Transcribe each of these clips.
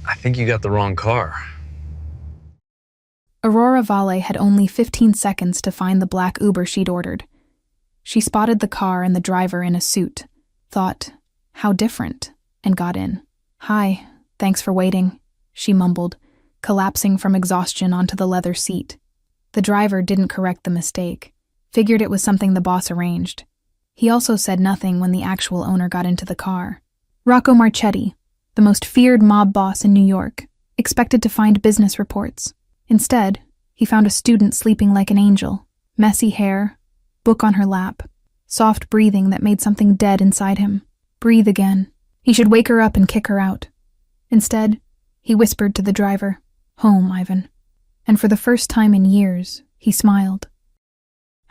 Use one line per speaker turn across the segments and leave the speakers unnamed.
I think you got the wrong car.
Aurora Valle had only 15 seconds to find the black Uber she'd ordered. She spotted the car and the driver in a suit, thought, how different, and got in. "Hi, thanks for waiting," she mumbled, collapsing from exhaustion onto the leather seat. The driver didn't correct the mistake, figured it was something the boss arranged. He also said nothing when the actual owner got into the car. Rocco Marchetti, the most feared mob boss in New York, expected to find business reports. Instead, he found a student sleeping like an angel, messy hair, book on her lap, soft breathing that made something dead inside him. Breathe again. He should wake her up and kick her out. Instead, he whispered to the driver, "Home, Ivan." And for the first time in years, he smiled.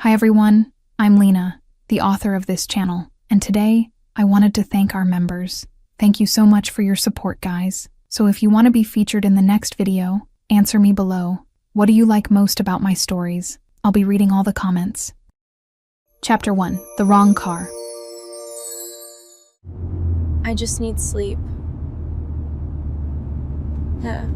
Hi everyone, I'm Lena, the author of this channel, and today I wanted to thank our members. Thank you so much for your support, guys. So if you want to be featured in the next video, answer me below. What do you like most about my stories? I'll be reading all the comments. Chapter 1. The Wrong Car.
I just need sleep. Yeah.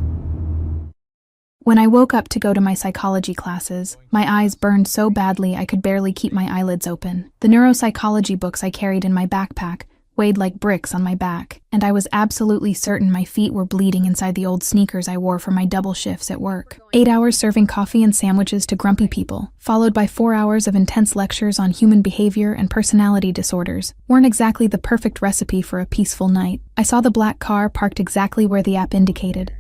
When I woke up to go to my psychology classes, my eyes burned so badly I could barely keep my eyelids open. The neuropsychology books I carried in my backpack weighed like bricks on my back, and I was absolutely certain my feet were bleeding inside the old sneakers I wore for my double shifts at work. 8 hours serving coffee and sandwiches to grumpy people, followed by 4 hours of intense lectures on human behavior and personality disorders, weren't exactly the perfect recipe for a peaceful night. I saw the black car parked exactly where the app indicated.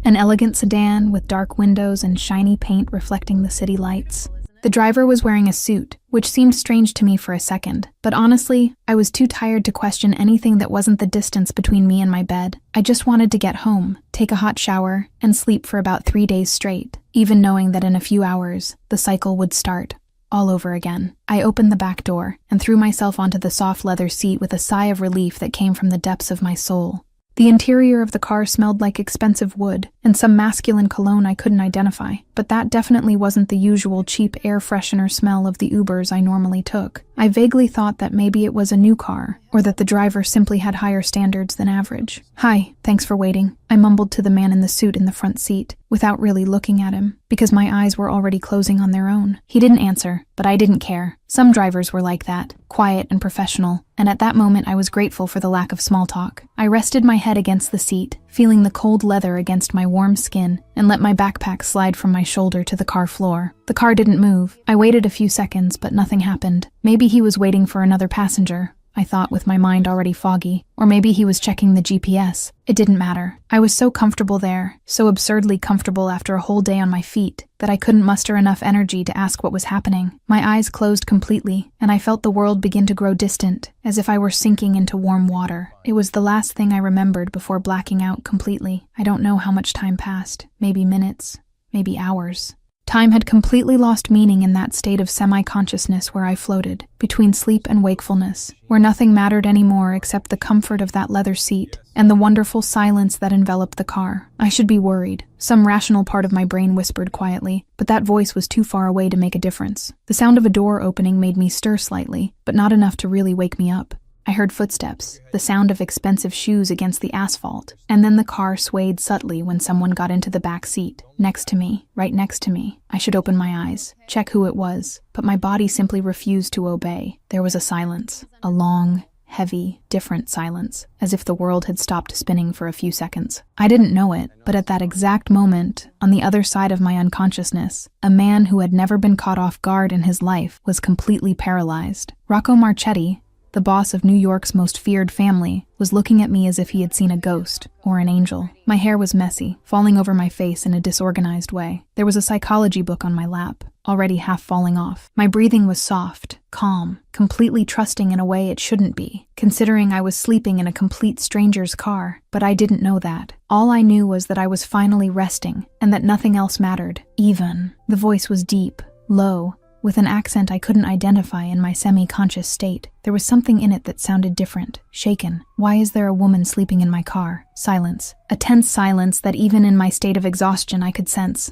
An elegant sedan with dark windows and shiny paint reflecting the city lights. The driver was wearing a suit, which seemed strange to me for a second, but honestly, I was too tired to question anything that wasn't the distance between me and my bed. I just wanted to get home, take a hot shower, and sleep for about 3 days straight, even knowing that in a few hours, the cycle would start, all over again. I opened the back door and threw myself onto the soft leather seat with a sigh of relief that came from the depths of my soul. The interior of the car smelled like expensive wood and some masculine cologne I couldn't identify, but that definitely wasn't the usual cheap air freshener smell of the Ubers I normally took. I vaguely thought that maybe it was a new car, or that the driver simply had higher standards than average. "Hi, thanks for waiting," I mumbled to the man in the suit in the front seat, without really looking at him, because my eyes were already closing on their own. He didn't answer, but I didn't care. Some drivers were like that, quiet and professional, and at that moment I was grateful for the lack of small talk. I rested my head against the seat, feeling the cold leather against my warm skin, and let my backpack slide from my shoulder to the car floor. The car didn't move. I waited a few seconds, but nothing happened. Maybe he was waiting for another passenger, I thought with my mind already foggy. Or maybe he was checking the GPS. It didn't matter. I was so comfortable there, so absurdly comfortable after a whole day on my feet, that I couldn't muster enough energy to ask what was happening. My eyes closed completely, and I felt the world begin to grow distant, as if I were sinking into warm water. It was the last thing I remembered before blacking out completely. I don't know how much time passed. Maybe minutes, maybe hours. Time had completely lost meaning in that state of semi-consciousness where I floated, between sleep and wakefulness, where nothing mattered anymore except the comfort of that leather seat and the wonderful silence that enveloped the car. I should be worried, some rational part of my brain whispered quietly, but that voice was too far away to make a difference. The sound of a door opening made me stir slightly, but not enough to really wake me up. I heard footsteps, the sound of expensive shoes against the asphalt, and then the car swayed subtly when someone got into the back seat, next to me, right next to me. I should open my eyes, check who it was, but my body simply refused to obey. There was a silence, a long, heavy, different silence, as if the world had stopped spinning for a few seconds. I didn't know it, but at that exact moment, on the other side of my unconsciousness, a man who had never been caught off guard in his life was completely paralyzed. Rocco Marchetti, the boss of New York's most feared family, was looking at me as if he had seen a ghost or an angel. My hair was messy, falling over my face in a disorganized way. There was a psychology book on my lap, already half falling off. My breathing was soft, calm, completely trusting in a way it shouldn't be, considering I was sleeping in a complete stranger's car. But I didn't know that. All I knew was that I was finally resting, and that nothing else mattered. Even. The voice was deep, low, with an accent I couldn't identify in my semi-conscious state. There was something in it that sounded different, shaken. Why is there a woman sleeping in my car? Silence. A tense silence that even in my state of exhaustion I could sense.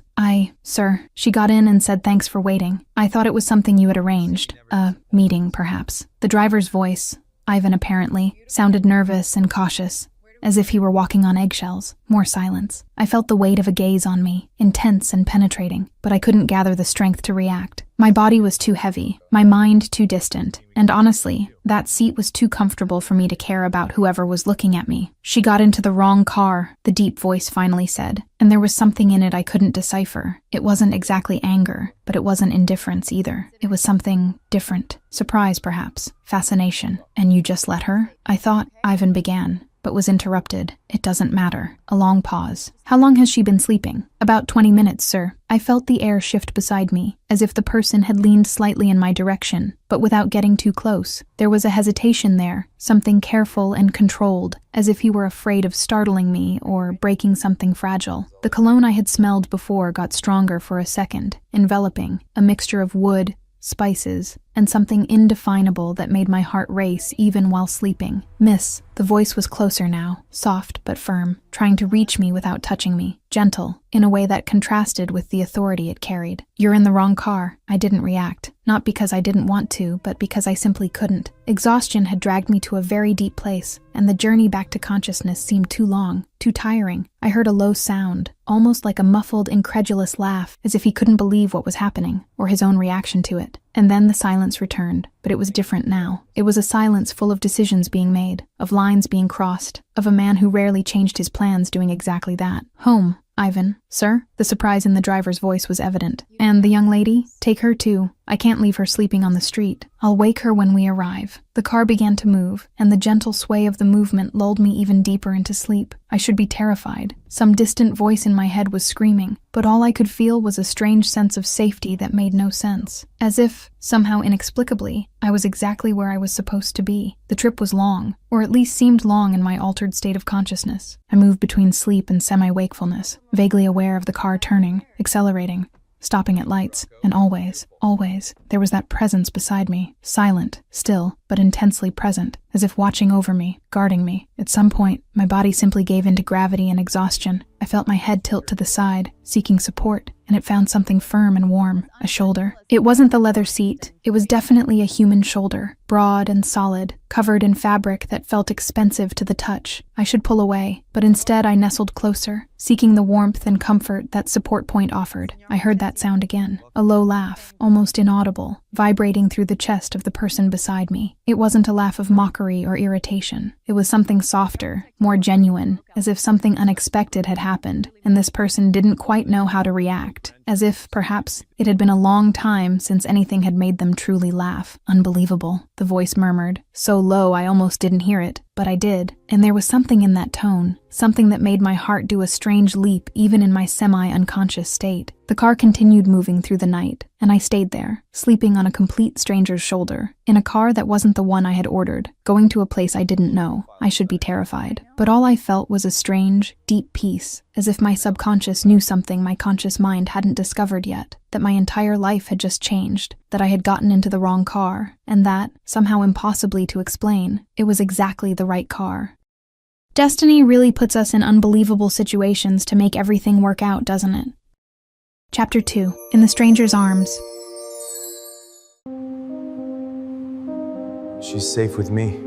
Sir. She got in and said thanks for waiting. I thought it was something you had arranged. A meeting, perhaps. The driver's voice, Ivan apparently, sounded nervous and cautious. as if he were walking on eggshells. More silence. I felt the weight of a gaze on me, intense and penetrating, but I couldn't gather the strength to react. My body was too heavy, my mind too distant, and honestly, that seat was too comfortable for me to care about whoever was looking at me. "She got into the wrong car," the deep voice finally said, and there was something in it I couldn't decipher. It wasn't exactly anger, but it wasn't indifference either. It was something different. Surprise, perhaps. Fascination. "And you just let her?" I thought, Ivan began, but was interrupted. "It doesn't matter." A long pause. "How long has she been sleeping?" "About 20 minutes, sir." I felt the air shift beside me, as if the person had leaned slightly in my direction, but without getting too close. There was a hesitation there, something careful and controlled, as if he were afraid of startling me or breaking something fragile. The cologne I had smelled before got stronger for a second, enveloping, a mixture of wood, spices, and something indefinable that made my heart race even while sleeping. "Miss," the voice was closer now, soft but firm, trying to reach me without touching me, gentle, in a way that contrasted with the authority it carried. "You're in the wrong car." I didn't react, not because I didn't want to, but because I simply couldn't. Exhaustion had dragged me to a very deep place, and the journey back to consciousness seemed too long, too tiring. I heard a low sound, almost like a muffled, incredulous laugh, as if he couldn't believe what was happening, or his own reaction to it. And then the silence returned, but it was different now. It was a silence full of decisions being made, of lines being crossed, of a man who rarely changed his plans doing exactly that. "Home, Ivan." "Sir?" The surprise in the driver's voice was evident. "And the young lady? Take her too. I can't leave her sleeping on the street. I'll wake her when we arrive." The car began to move, and the gentle sway of the movement lulled me even deeper into sleep. I should be terrified. Some distant voice in my head was screaming, but all I could feel was a strange sense of safety that made no sense. As if, somehow inexplicably, I was exactly where I was supposed to be. The trip was long, or at least seemed long in my altered state of consciousness. I moved between sleep and semi-wakefulness, vaguely aware of the car turning, accelerating, stopping at lights, and always, there was that presence beside me, silent, still, but intensely present, as if watching over me, guarding me. At some point, my body simply gave in to gravity and exhaustion. I felt my head tilt to the side, seeking support, and it found something firm and warm, a shoulder. It wasn't the leather seat, it was definitely a human shoulder, broad and solid, covered in fabric that felt expensive to the touch. I should pull away, but instead I nestled closer, seeking the warmth and comfort that support point offered. I heard that sound again, a low laugh, almost inaudible, vibrating through the chest of the person beside me. It wasn't a laugh of mockery or irritation. It was something softer, more genuine, as if something unexpected had happened, and this person didn't quite know how to react, as if, perhaps, it had been a long time since anything had made them truly laugh. "Unbelievable," the voice murmured, so low I almost didn't hear it, but I did, and there was something in that tone, something that made my heart do a strange leap even in my semi-unconscious state. The car continued moving through the night, and I stayed there, sleeping on a complete stranger's shoulder, in a car that wasn't the one I had ordered, going to a place I didn't know. I should be terrified. But all I felt was a strange, deep peace, as if my subconscious knew something my conscious mind hadn't discovered yet, that my entire life had just changed, that I had gotten into the wrong car, and that, somehow impossibly to explain, it was exactly the right car. Destiny really puts us in unbelievable situations to make everything work out, doesn't it? Chapter 2. In the Stranger's Arms.
She's safe with me.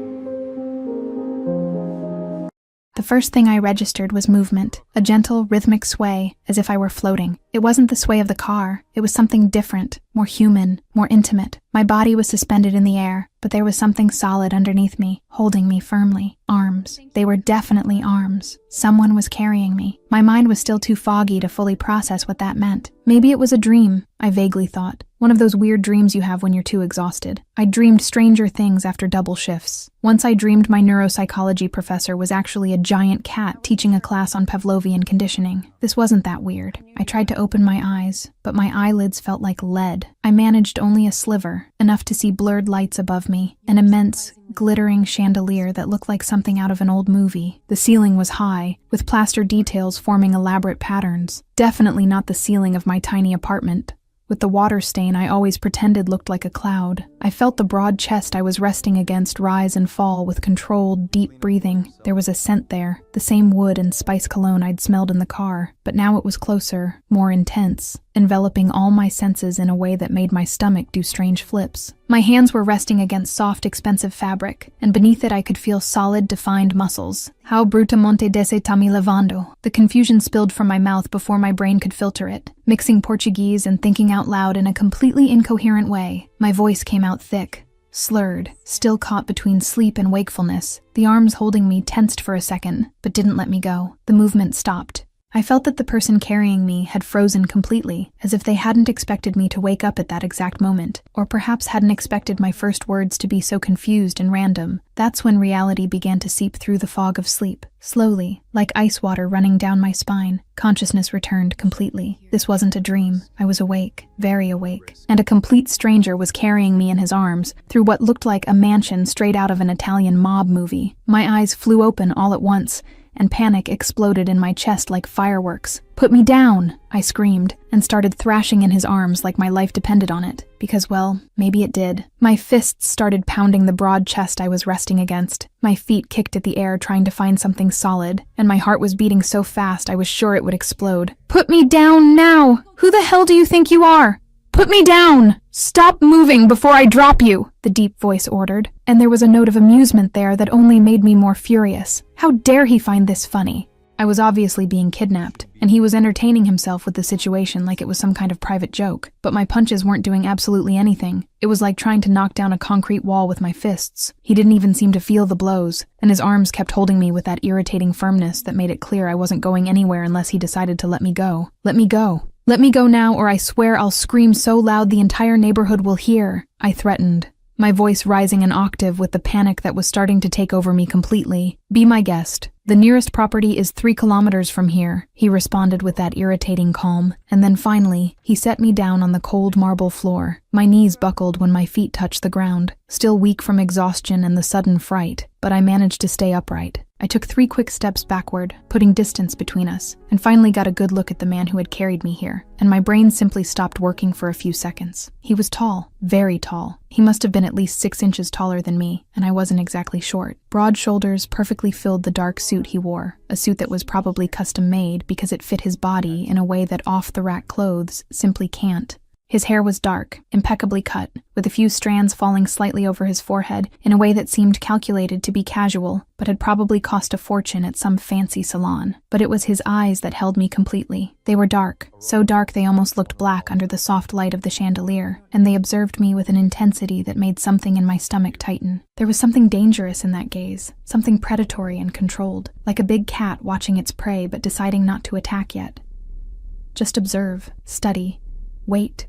The first thing I registered was movement, a gentle, rhythmic sway, as if I were floating. It wasn't the sway of the car. It was something different, more human, more intimate. My body was suspended in the air, but there was something solid underneath me, holding me firmly. Arms. They were definitely arms. Someone was carrying me. My mind was still too foggy to fully process what that meant. Maybe it was a dream, I vaguely thought. One of those weird dreams you have when you're too exhausted. I dreamed stranger things after double shifts. Once I dreamed my neuropsychology professor was actually a giant cat teaching a class on Pavlovian conditioning. This wasn't that weird. I tried to open my eyes, but my eyelids felt like lead. I managed only a sliver, enough to see blurred lights above me, an immense, glittering chandelier that looked like something out of an old movie. The ceiling was high, with plaster details forming elaborate patterns. Definitely not the ceiling of my tiny apartment, with the water stain I always pretended looked like a cloud. I felt the broad chest I was resting against rise and fall with controlled, deep breathing. There was a scent there, the same wood and spice cologne I'd smelled in the car, but now it was closer, more intense. enveloping all my senses in a way that made my stomach do strange flips. My hands were resting against soft, expensive fabric, and beneath it I could feel solid, defined muscles. How brutamente desse tami levando. The confusion spilled from my mouth before my brain could filter it, mixing Portuguese and thinking out loud in a completely incoherent way. My voice came out thick, slurred, still caught between sleep and wakefulness. The arms holding me tensed for a second, but didn't let me go. The movement stopped. I felt that the person carrying me had frozen completely, as if they hadn't expected me to wake up at that exact moment, or perhaps hadn't expected my first words to be so confused and random. That's when reality began to seep through the fog of sleep. Slowly, like ice water running down my spine, consciousness returned completely. This wasn't a dream. I was awake, very awake, and a complete stranger was carrying me in his arms through what looked like a mansion straight out of an Italian mob movie. My eyes flew open all at once, and panic exploded in my chest like fireworks. "Put me down!" I screamed, and started thrashing in his arms like my life depended on it. Because, well, maybe it did. My fists started pounding the broad chest I was resting against. My feet kicked at the air trying to find something solid, and my heart was beating so fast I was sure it would explode. "Put me down now! Who the hell do you think you are? Put me down! Stop moving before I drop you!" the deep voice ordered, and there was a note of amusement there that only made me more furious. How dare he find this funny? I was obviously being kidnapped, and he was entertaining himself with the situation like it was some kind of private joke. But my punches weren't doing absolutely anything. It was like trying to knock down a concrete wall with my fists. He didn't even seem to feel the blows, and his arms kept holding me with that irritating firmness that made it clear I wasn't going anywhere unless he decided to let me go. Let me go. Let me go now, or I swear I'll scream so loud the entire neighborhood will hear, I threatened, my voice rising an octave with the panic that was starting to take over me completely. "Be my guest. The nearest property is 3 kilometers from here," he responded with that irritating calm, and then finally, he set me down on the cold marble floor. My knees buckled when my feet touched the ground, still weak from exhaustion and the sudden fright, but I managed to stay upright. I took 3 quick steps backward, putting distance between us, and finally got a good look at the man who had carried me here, and my brain simply stopped working for a few seconds. He was tall, very tall. He must have been at least 6 inches taller than me, and I wasn't exactly short. Broad shoulders perfectly filled the dark suit he wore, a suit that was probably custom-made because it fit his body in a way that off-the-rack clothes simply can't. His hair was dark, impeccably cut, with a few strands falling slightly over his forehead in a way that seemed calculated to be casual, but had probably cost a fortune at some fancy salon. But it was his eyes that held me completely. They were dark, so dark they almost looked black under the soft light of the chandelier, and they observed me with an intensity that made something in my stomach tighten. There was something dangerous in that gaze, something predatory and controlled, like a big cat watching its prey but deciding not to attack yet. Just observe, study, wait.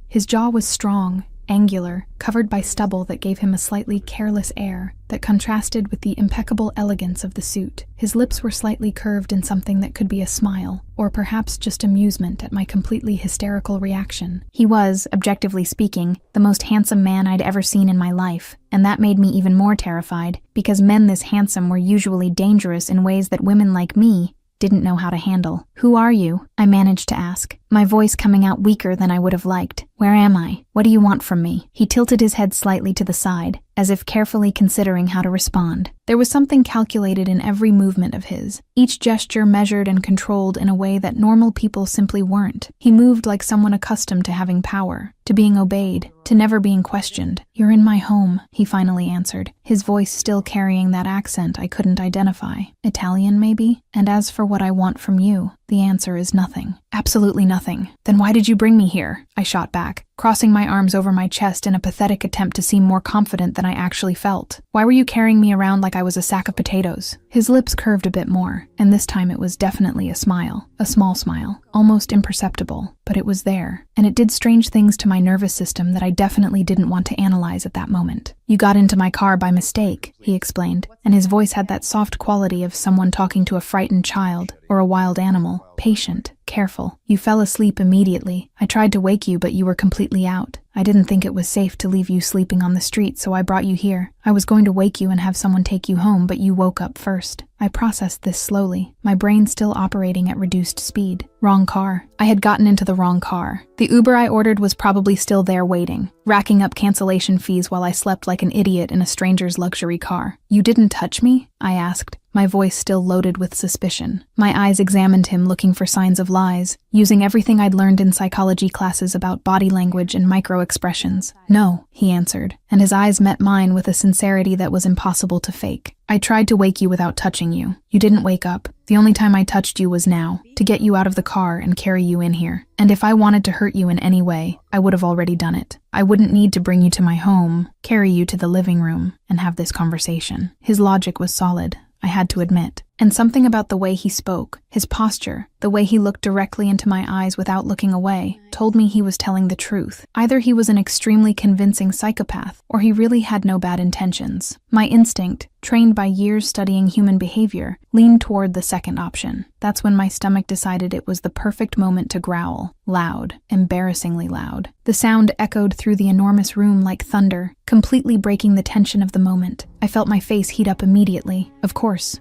His jaw was strong, angular, covered by stubble that gave him a slightly careless air that contrasted with the impeccable elegance of the suit. His lips were slightly curved in something that could be a smile, or perhaps just amusement at my completely hysterical reaction. He was, objectively speaking, the most handsome man I'd ever seen in my life, and that made me even more terrified, because men this handsome were usually dangerous in ways that women like me didn't know how to handle. "Who are you?" I managed to ask, my voice coming out weaker than I would have liked. "Where am I? What do you want from me?" He tilted his head slightly to the side, as if carefully considering how to respond. There was something calculated in every movement of his, each gesture measured and controlled in a way that normal people simply weren't. He moved like someone accustomed to having power, to being obeyed, to never being questioned. "You're in my home," he finally answered, his voice still carrying that accent I couldn't identify. "Italian, maybe? And as for what I want from you, the answer is nothing. Absolutely nothing. Then why did you bring me here?" I shot back, crossing my arms over my chest in a pathetic attempt to seem more confident than I actually felt. "Why were you carrying me around like I was a sack of potatoes?" His lips curved a bit more, and this time it was definitely a smile. A small smile, almost imperceptible, but it was there, and it did strange things to my nervous system that I definitely didn't want to analyze at that moment. "You got into my car by mistake," he explained, and his voice had that soft quality of someone talking to a frightened child or a wild animal, patient, careful. "You fell asleep immediately. I tried to wake you, but you were completely out. I didn't think it was safe to leave you sleeping on the street, so I brought you here. I was going to wake you and have someone take you home, but you woke up first." I processed this slowly, my brain still operating at reduced speed. Wrong car. I had gotten into the wrong car. The Uber I ordered was probably still there waiting, racking up cancellation fees while I slept like an idiot in a stranger's luxury car. "You didn't touch me?" I asked, my voice still loaded with suspicion. My eyes examined him, looking for signs of lies, using everything I'd learned in psychology classes about body language and micro-expressions. "No," he answered, and his eyes met mine with a sincerity that was impossible to fake. "I tried to wake you without touching you. You didn't wake up. The only time I touched you was now, to get you out of the car and carry you in here. And if I wanted to hurt you in any way, I would have already done it. I wouldn't need to bring you to my home, carry you to the living room, and have this conversation." His logic was solid, I had to admit. And something about the way he spoke, his posture, the way he looked directly into my eyes without looking away, told me he was telling the truth. Either he was an extremely convincing psychopath, or he really had no bad intentions. My instinct, trained by years studying human behavior, leaned toward the second option. That's when my stomach decided it was the perfect moment to growl. Loud, embarrassingly loud. The sound echoed through the enormous room like thunder, completely breaking the tension of the moment. I felt my face heat up immediately. Of course,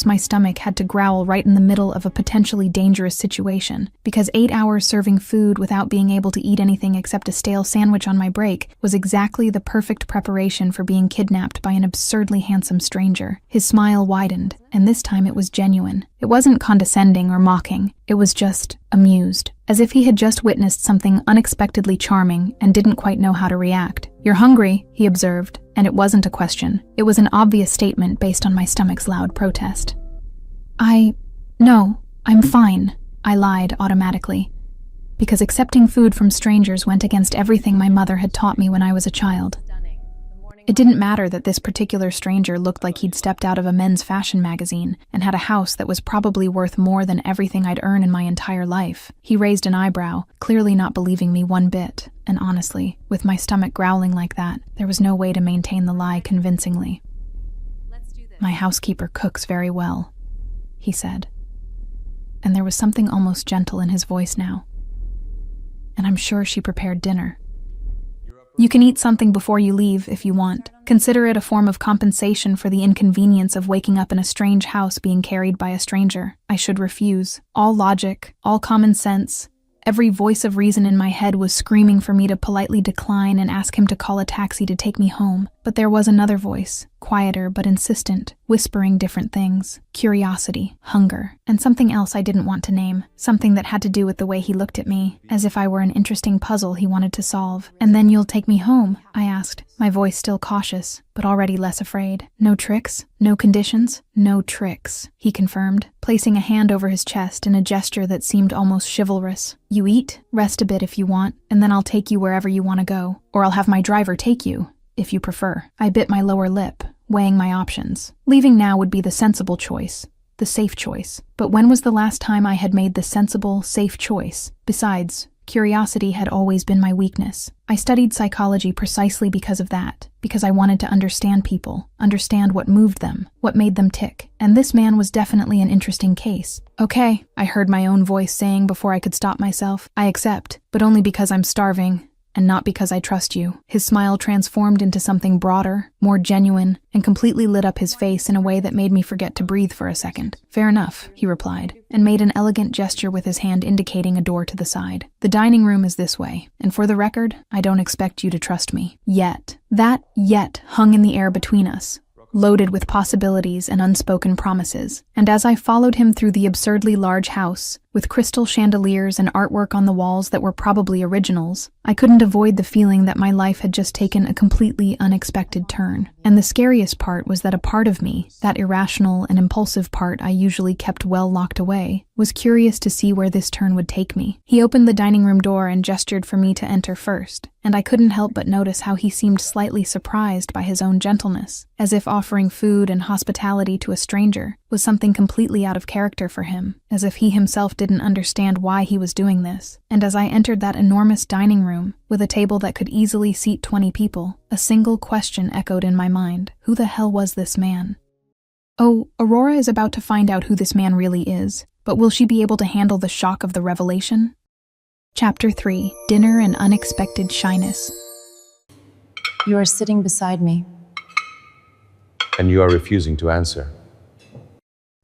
my stomach had to growl right in the middle of a potentially dangerous situation, because 8 hours serving food without being able to eat anything except a stale sandwich on my break was exactly the perfect preparation for being kidnapped by an absurdly handsome stranger. His smile widened, and this time it was genuine. It wasn't condescending or mocking, it was just amused, as if he had just witnessed something unexpectedly charming and didn't quite know how to react. "You're hungry," he observed, and it wasn't a question. It was an obvious statement based on my stomach's loud protest. No, I'm fine," I lied automatically, because accepting food from strangers went against everything my mother had taught me when I was a child. It didn't matter that this particular stranger looked like he'd stepped out of a men's fashion magazine and had a house that was probably worth more than everything I'd earned in my entire life. He raised an eyebrow, clearly not believing me one bit, and honestly, with my stomach growling like that, there was no way to maintain the lie convincingly. "My housekeeper cooks very well," he said, and there was something almost gentle in his voice now. "And I'm sure she prepared dinner. You can eat something before you leave if you want. Consider it a form of compensation for the inconvenience of waking up in a strange house being carried by a stranger." I should refuse. All logic, all common sense, every voice of reason in my head was screaming for me to politely decline and ask him to call a taxi to take me home. But there was another voice, quieter but insistent, whispering different things. Curiosity, hunger, and something else I didn't want to name. Something that had to do with the way he looked at me, as if I were an interesting puzzle he wanted to solve. "And then you'll take me home?" I asked, my voice still cautious, but already less afraid. "No tricks? No conditions?" "No tricks," he confirmed, placing a hand over his chest in a gesture that seemed almost chivalrous. "You eat, rest a bit if you want, and then I'll take you wherever you want to go. Or I'll have my driver take you, if you prefer." I bit my lower lip, weighing my options. Leaving now would be the sensible choice, the safe choice. But when was the last time I had made the sensible, safe choice? Besides, curiosity had always been my weakness. I studied psychology precisely because of that, because I wanted to understand people, understand what moved them, what made them tick. And this man was definitely an interesting case. "Okay," I heard my own voice saying before I could stop myself. "I accept, but only because I'm starving, and not because I trust you." His smile transformed into something broader, more genuine, and completely lit up his face in a way that made me forget to breathe for a second. "Fair enough," he replied, and made an elegant gesture with his hand indicating a door to the side. "The dining room is this way, and for the record, I don't expect you to trust me. Yet." That "yet" hung in the air between us, loaded with possibilities and unspoken promises. And as I followed him through the absurdly large house, with crystal chandeliers and artwork on the walls that were probably originals, I couldn't avoid the feeling that my life had just taken a completely unexpected turn. And the scariest part was that a part of me, that irrational and impulsive part I usually kept well locked away, was curious to see where this turn would take me. He opened the dining room door and gestured for me to enter first, and I couldn't help but notice how he seemed slightly surprised by his own gentleness, as if offering food and hospitality to a stranger was something completely out of character for him, as if he himself didn't understand why he was doing this. And as I entered that enormous dining room, with a table that could easily seat 20 people, a single question echoed in my mind. Who the hell was this man? Oh, Aurora is about to find out who this man really is, but will she be able to handle the shock of the revelation? Chapter 3. Dinner and Unexpected Shyness.
You are sitting beside me.
And you are refusing to answer.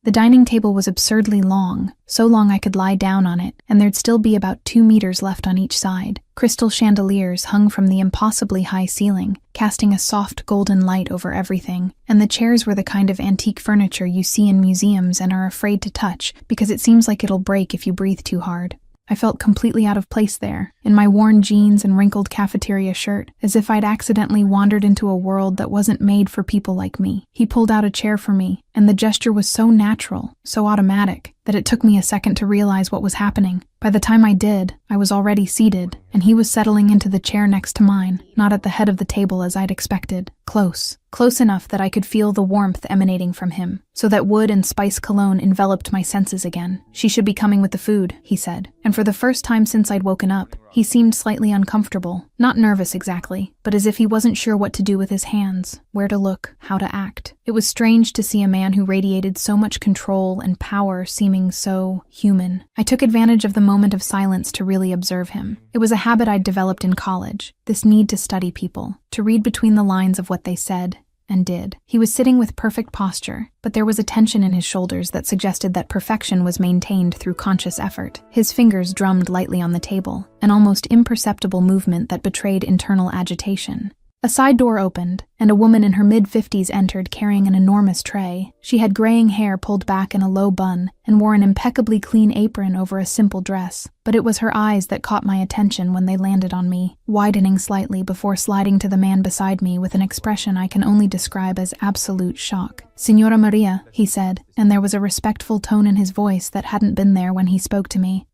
The dining table was absurdly long, so long I could lie down on it, and there'd still be about 2 meters left on each side. Crystal chandeliers hung from the impossibly high ceiling, casting a soft golden light over everything, and the chairs were the kind of antique furniture you see in museums and are afraid to touch because it seems like it'll break if you breathe too hard. I felt completely out of place there, in my worn jeans and wrinkled cafeteria shirt, as if I'd accidentally wandered into a world that wasn't made for people like me. He pulled out a chair for me, and the gesture was so natural, so automatic, that it took me a second to realize what was happening. By the time I did, I was already seated, and he was settling into the chair next to mine, not at the head of the table as I'd expected. Close enough that I could feel the warmth emanating from him, so that wood and spice cologne enveloped my senses again. "She should be coming with the food," he said, and for the first time since I'd woken up, he seemed slightly uncomfortable. Not nervous exactly, but as if he wasn't sure what to do with his hands, where to look, how to act. It was strange to see a man who radiated so much control and power seeming so human. I took advantage of the moment of silence to really observe him. It was a habit I'd developed in college, this need to study people, to read between the lines of what they said and did. He was sitting with perfect posture, but there was a tension in his shoulders that suggested that perfection was maintained through conscious effort. His fingers drummed lightly on the table, an almost imperceptible movement that betrayed internal agitation. A side door opened, and a woman in her mid-50s entered carrying an enormous tray. She had graying hair pulled back in a low bun and wore an impeccably clean apron over a simple dress, but it was her eyes that caught my attention when they landed on me, widening slightly before sliding to the man beside me with an expression I can only describe as absolute shock. "Signora Maria," he said, and there was a respectful tone in his voice that hadn't been there when he spoke to me.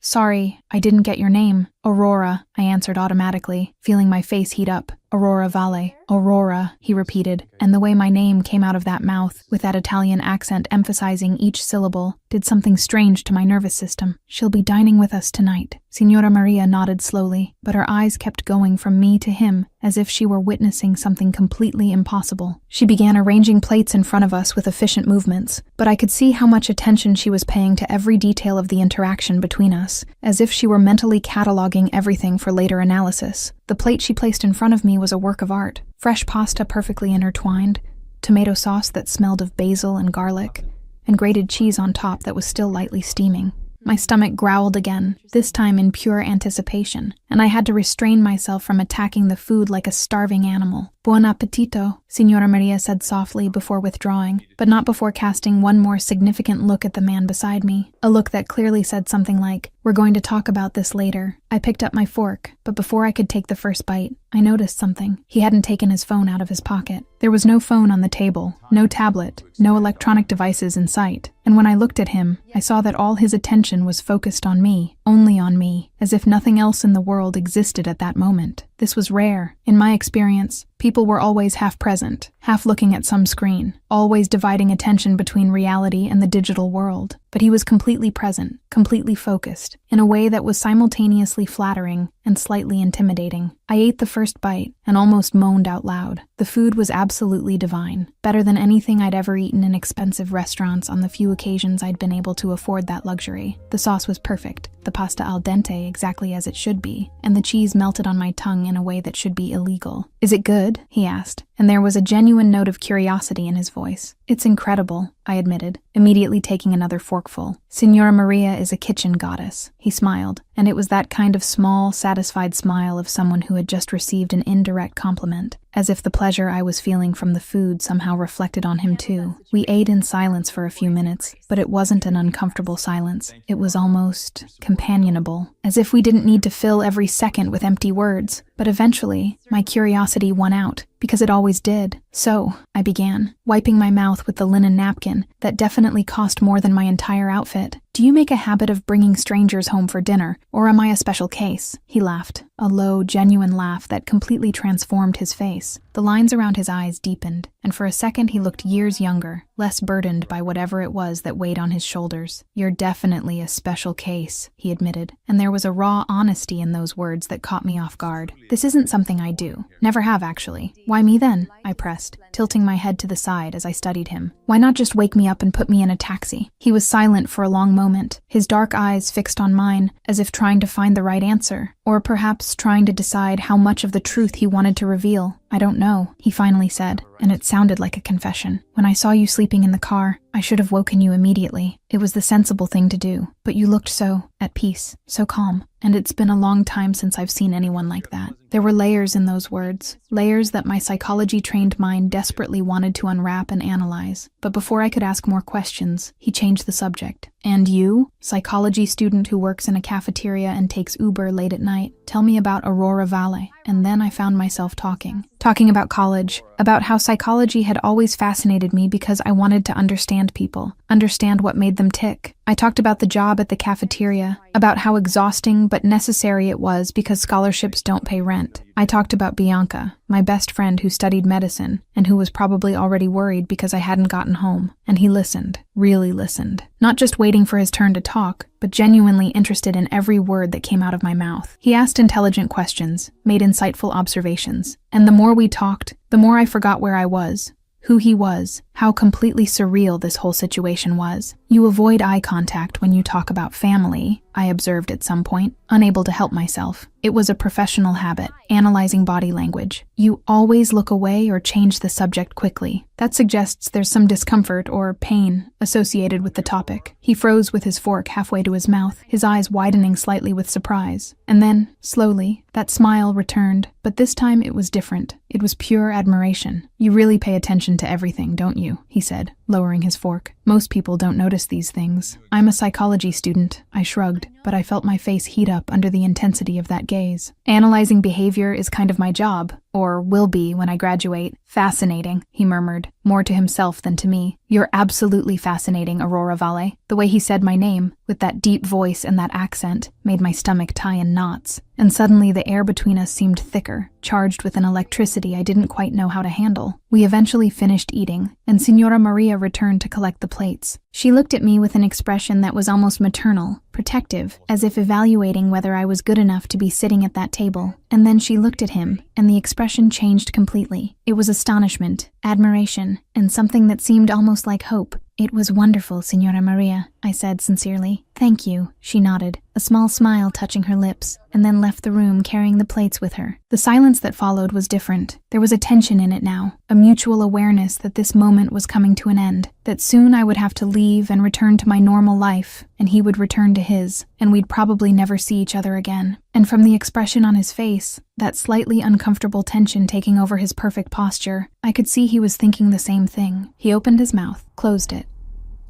Sorry, I didn't get your name." "Aurora," I answered automatically, feeling my face heat up. "Aurora Valle." "Aurora," he repeated, and the way my name came out of that mouth, with that Italian accent emphasizing each syllable, did something strange to my nervous system. "She'll be dining with us tonight." Signora Maria nodded slowly, but her eyes kept going from me to him, as if she were witnessing something completely impossible. She began arranging plates in front of us with efficient movements, but I could see how much attention she was paying to every detail of the interaction between us, as if she were mentally cataloging everything for later analysis. The plate she placed in front of me was a work of art. Fresh pasta perfectly intertwined, tomato sauce that smelled of basil and garlic, and grated cheese on top that was still lightly steaming. My stomach growled again, this time in pure anticipation, and I had to restrain myself from attacking the food like a starving animal. "Buon appetito," Signora Maria said softly before withdrawing, but not before casting one more significant look at the man beside me, a look that clearly said something like, "We're going to talk about this later." I picked up my fork, but before I could take the first bite, I noticed something. He hadn't taken his phone out of his pocket. There was no phone on the table, no tablet, no electronic devices in sight, and when I looked at him, I saw that all his attention was focused on me, only on me, as if nothing else in the world existed at that moment. This was rare. In my experience, people were always half present, half looking at some screen, always dividing attention between reality and the digital world. But he was completely present, completely focused, in a way that was simultaneously flattering and slightly intimidating. I ate the first bite and almost moaned out loud. The food was absolutely divine, better than anything I'd ever eaten in expensive restaurants on the few occasions I'd been able to afford that luxury. The sauce was perfect, the pasta al dente exactly as it should be, and the cheese melted on my tongue in a way that should be illegal. "Is it good?" he asked, and there was a genuine note of curiosity in his voice. "It's incredible," I admitted, immediately taking another forkful. "Signora Maria is a kitchen goddess," he smiled, and it was that kind of small, satisfied smile of someone who had just received an indirect compliment, as if the pleasure I was feeling from the food somehow reflected on him too. We ate in silence for a few minutes, but it wasn't an uncomfortable silence. It was almost companionable, as if we didn't need to fill every second with empty words. But eventually, my curiosity won out, because it always did. "So," I began, wiping my mouth with the linen napkin that definitely cost more than my entire outfit, "do you make a habit of bringing strangers home for dinner, or am I a special case?" He laughed, a low, genuine laugh that completely transformed his face. The lines around his eyes deepened, and for a second he looked years younger, less burdened by whatever it was that weighed on his shoulders. "You're definitely a special case," he admitted, and there was a raw honesty in those words that caught me off guard. "This isn't something I do. Never have, actually." "Why me then?" I pressed, tilting my head to the side as I studied him. "Why not just wake me up and put me in a taxi?" He was silent for a long moment, his dark eyes fixed on mine, as if trying to find the right answer. Or perhaps trying to decide how much of the truth he wanted to reveal. I don't know, he finally said, and it sounded like a confession. When I saw you sleeping in the car, I should have woken you immediately. It was the sensible thing to do, but you looked so at peace, so calm, and it's been a long time since I've seen anyone like that. There were layers in those words, layers that my psychology-trained mind desperately wanted to unwrap and analyze. But before I could ask more questions, he changed the subject. And you, psychology student who works in a cafeteria and takes Uber late at night, tell me about Aurora Valley. And then I found myself talking about college, about how psychology had always fascinated me because I wanted to understand people, understand what made them tick. I talked about the job at the cafeteria, about how exhausting but necessary it was because scholarships don't pay rent. I talked about Bianca, my best friend who studied medicine and who was probably already worried because I hadn't gotten home. And he listened, really listened. Not just waiting for his turn to talk, but genuinely interested in every word that came out of my mouth. He asked intelligent questions, made insightful observations, and the more we talked, the more I forgot where I was, who he was, how completely surreal this whole situation was. You avoid eye contact when you talk about family, I observed at some point, unable to help myself. It was a professional habit, analyzing body language. You always look away or change the subject quickly. That suggests there's some discomfort or pain associated with the topic. He froze with his fork halfway to his mouth, his eyes widening slightly with surprise. And then, slowly, that smile returned, but this time it was different. It was pure admiration. You really pay attention to everything, don't you? He said, lowering his fork. Most people don't notice these things. I'm a psychology student, I shrugged, but I felt my face heat up under the intensity of that gaze. Analyzing behavior is kind of my job, or will be when I graduate. Fascinating, he murmured, more to himself than to me. You're absolutely fascinating, Aurora Valley. The way he said my name, with that deep voice and that accent, made my stomach tie in knots. And suddenly the air between us seemed thicker, charged with an electricity I didn't quite know how to handle. We eventually finished eating, and Signora Maria returned to collect the plates. She looked at me with an expression that was almost maternal, protective, as if evaluating whether I was good enough to be sitting at that table. And then she looked at him, and the expression changed completely. It was astonishment, admiration, and something that seemed almost like hope. It was wonderful, Signora Maria, I said sincerely. Thank you, she nodded, a small smile touching her lips, and then left the room carrying the plates with her. The silence that followed was different. There was a tension in it now, a mutual awareness that this moment was coming to an end, that soon I would have to leave and return to my normal life, and he would return to his, and we'd probably never see each other again. And from the expression on his face, that slightly uncomfortable tension taking over his perfect posture, I could see he was thinking the same thing. He opened his mouth, closed it,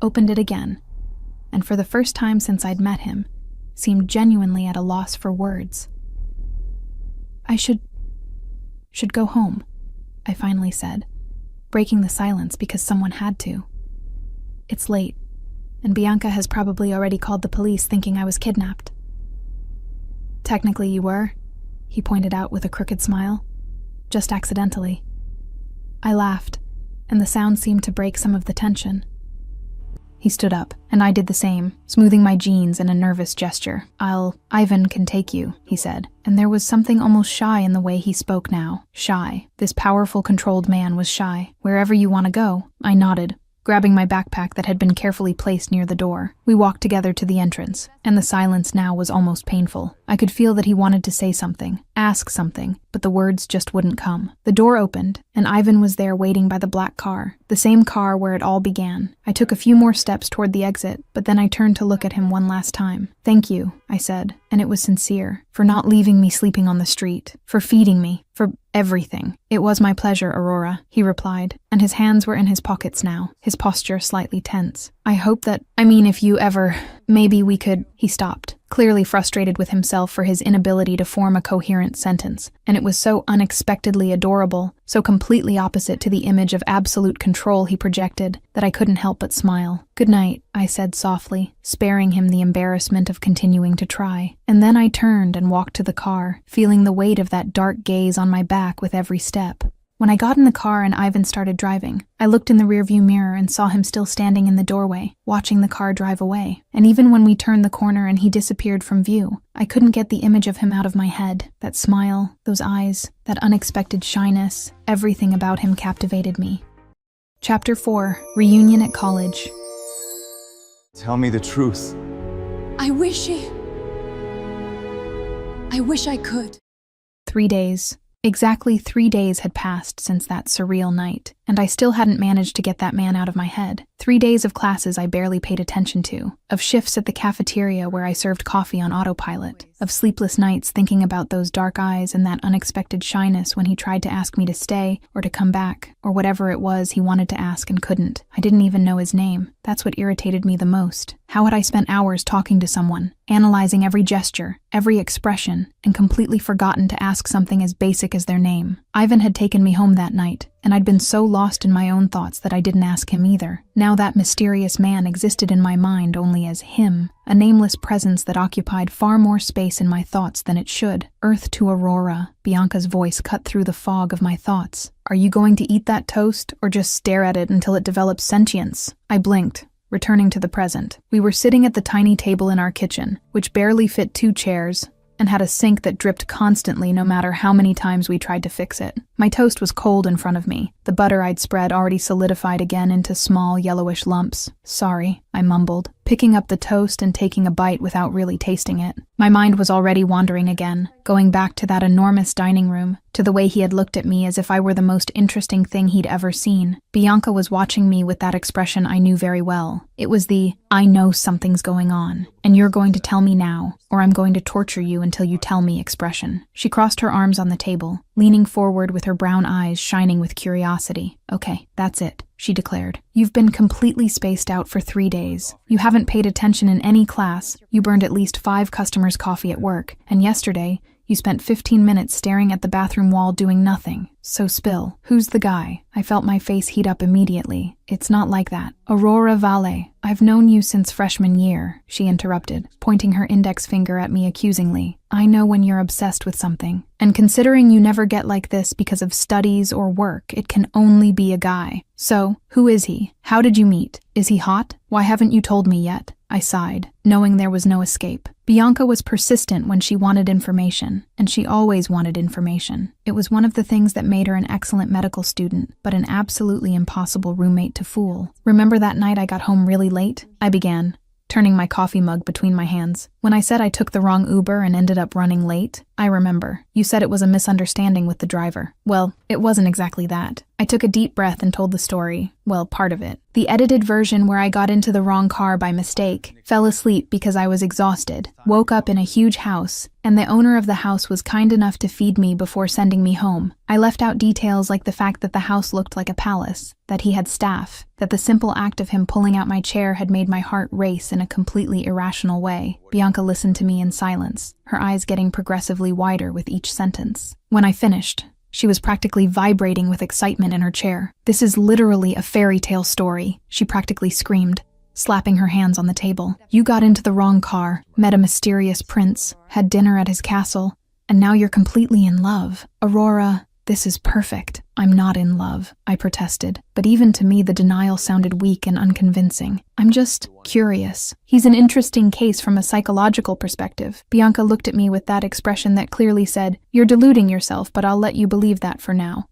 opened it again, and for the first time since I'd met him, seemed genuinely at a loss for words. I should go home, I finally said, breaking the silence because someone had to. It's late, and Bianca has probably already called the police thinking I was kidnapped. Technically you were, he pointed out with a crooked smile. Just accidentally. I laughed, and the sound seemed to break some of the tension. He stood up, and I did the same, smoothing my jeans in a nervous gesture. Ivan can take you, he said, and there was something almost shy in the way he spoke now. Shy. This powerful, controlled man was shy. Wherever you want to go, I nodded, grabbing my backpack that had been carefully placed near the door. We walked together to the entrance, and the silence now was almost painful. I could feel that he wanted to say something, ask something, but the words just wouldn't come. The door opened, and Ivan was there waiting by the black car, the same car where it all began. I took a few more steps toward the exit, but then I turned to look at him one last time. Thank you, I said, and it was sincere, for not leaving me sleeping on the street, for feeding me, for everything. It was my pleasure, Aurora, he replied, and his hands were in his pockets now, his posture slightly tense. I hope that, if you ever, maybe we could, he stopped, clearly frustrated with himself for his inability to form a coherent sentence, and it was so unexpectedly adorable, so completely opposite to the image of absolute control he projected, that I couldn't help but smile. Good night, I said softly, sparing him the embarrassment of continuing to try. And then I turned and walked to the car, feeling the weight of that dark gaze on my back with every step. When I got in the car and Ivan started driving, I looked in the rearview mirror and saw him still standing in the doorway, watching the car drive away. And even when we turned the corner and he disappeared from view, I couldn't get the image of him out of my head. That smile, those eyes, that unexpected shyness, everything about him captivated me. Chapter 4. Reunion at College.
Tell me the truth.
I wish
I wish I could.
3 days. Exactly 3 days had passed since that surreal night, and I still hadn't managed to get that man out of my head. 3 days of classes I barely paid attention to, of shifts at the cafeteria where I served coffee on autopilot, of sleepless nights thinking about those dark eyes and that unexpected shyness when he tried to ask me to stay or to come back, or whatever it was he wanted to ask and couldn't. I didn't even know his name. That's what irritated me the most. How had I spent hours talking to someone, analyzing every gesture, every expression, and completely forgotten to ask something as basic as their name? Ivan had taken me home that night, and I'd been so lost in my own thoughts that I didn't ask him either. Now that mysterious man existed in my mind only as him, a nameless presence that occupied far more space in my thoughts than it should. Earth to Aurora, Bianca's voice cut through the fog of my thoughts. Are you going to eat that toast, or just stare at it until it develops sentience? I blinked, returning to the present. We were sitting at the tiny table in our kitchen, which barely fit 2 chairs, and had a sink that dripped constantly no matter how many times we tried to fix it. My toast was cold in front of me, the butter I'd spread already solidified again into small yellowish lumps. Sorry, I mumbled, picking up the toast and taking a bite without really tasting it. My mind was already wandering again, going back to that enormous dining room, to the way he had looked at me as if I were the most interesting thing he'd ever seen. Bianca was watching me with that expression I knew very well. It was the, I know something's going on, and you're going to tell me now, or I'm going to torture you until you tell me expression. She crossed her arms on the table, leaning forward with her brown eyes shining with curiosity. Okay, that's it, she declared. You've been completely spaced out for 3 days. You haven't paid attention in any class. You burned at least 5 customers' coffee at work, and yesterday, you spent 15 minutes staring at the bathroom wall doing nothing. So spill. Who's the guy? I felt my face heat up immediately. It's not like that. Aurora Vale. I've known you since freshman year, she interrupted, pointing her index finger at me accusingly. I know when you're obsessed with something. And considering you never get like this because of studies or work, it can only be a guy. So, who is he? How did you meet? Is he hot? Why haven't you told me yet? I sighed, knowing there was no escape. Bianca was persistent when she wanted information, and she always wanted information. It was one of the things that made her an excellent medical student, but an absolutely impossible roommate to fool. Remember that night I got home really late? I began, turning my coffee mug between my hands. When I said I took the wrong Uber and ended up running late, I remember. You said it was a misunderstanding with the driver. Well, it wasn't exactly that. I took a deep breath and told the story. Well, part of it. The edited version where I got into the wrong car by mistake, fell asleep because I was exhausted, woke up in a huge house, and the owner of the house was kind enough to feed me before sending me home. I left out details like the fact that the house looked like a palace, that he had staff, that the simple act of him pulling out my chair had made my heart race in a completely irrational way. Bianca listened to me in silence, her eyes getting progressively wider with each sentence. When I finished, she was practically vibrating with excitement in her chair. This is literally a fairy tale story, she practically screamed, slapping her hands on the table. You got into the wrong car, met a mysterious prince, had dinner at his castle, and now you're completely in love. Aurora, this is perfect. I'm not in love, I protested, but even to me the denial sounded weak and unconvincing. I'm just curious. He's an interesting case from a psychological perspective. Bianca looked at me with that expression that clearly said, you're deluding yourself, but I'll let you believe that for now.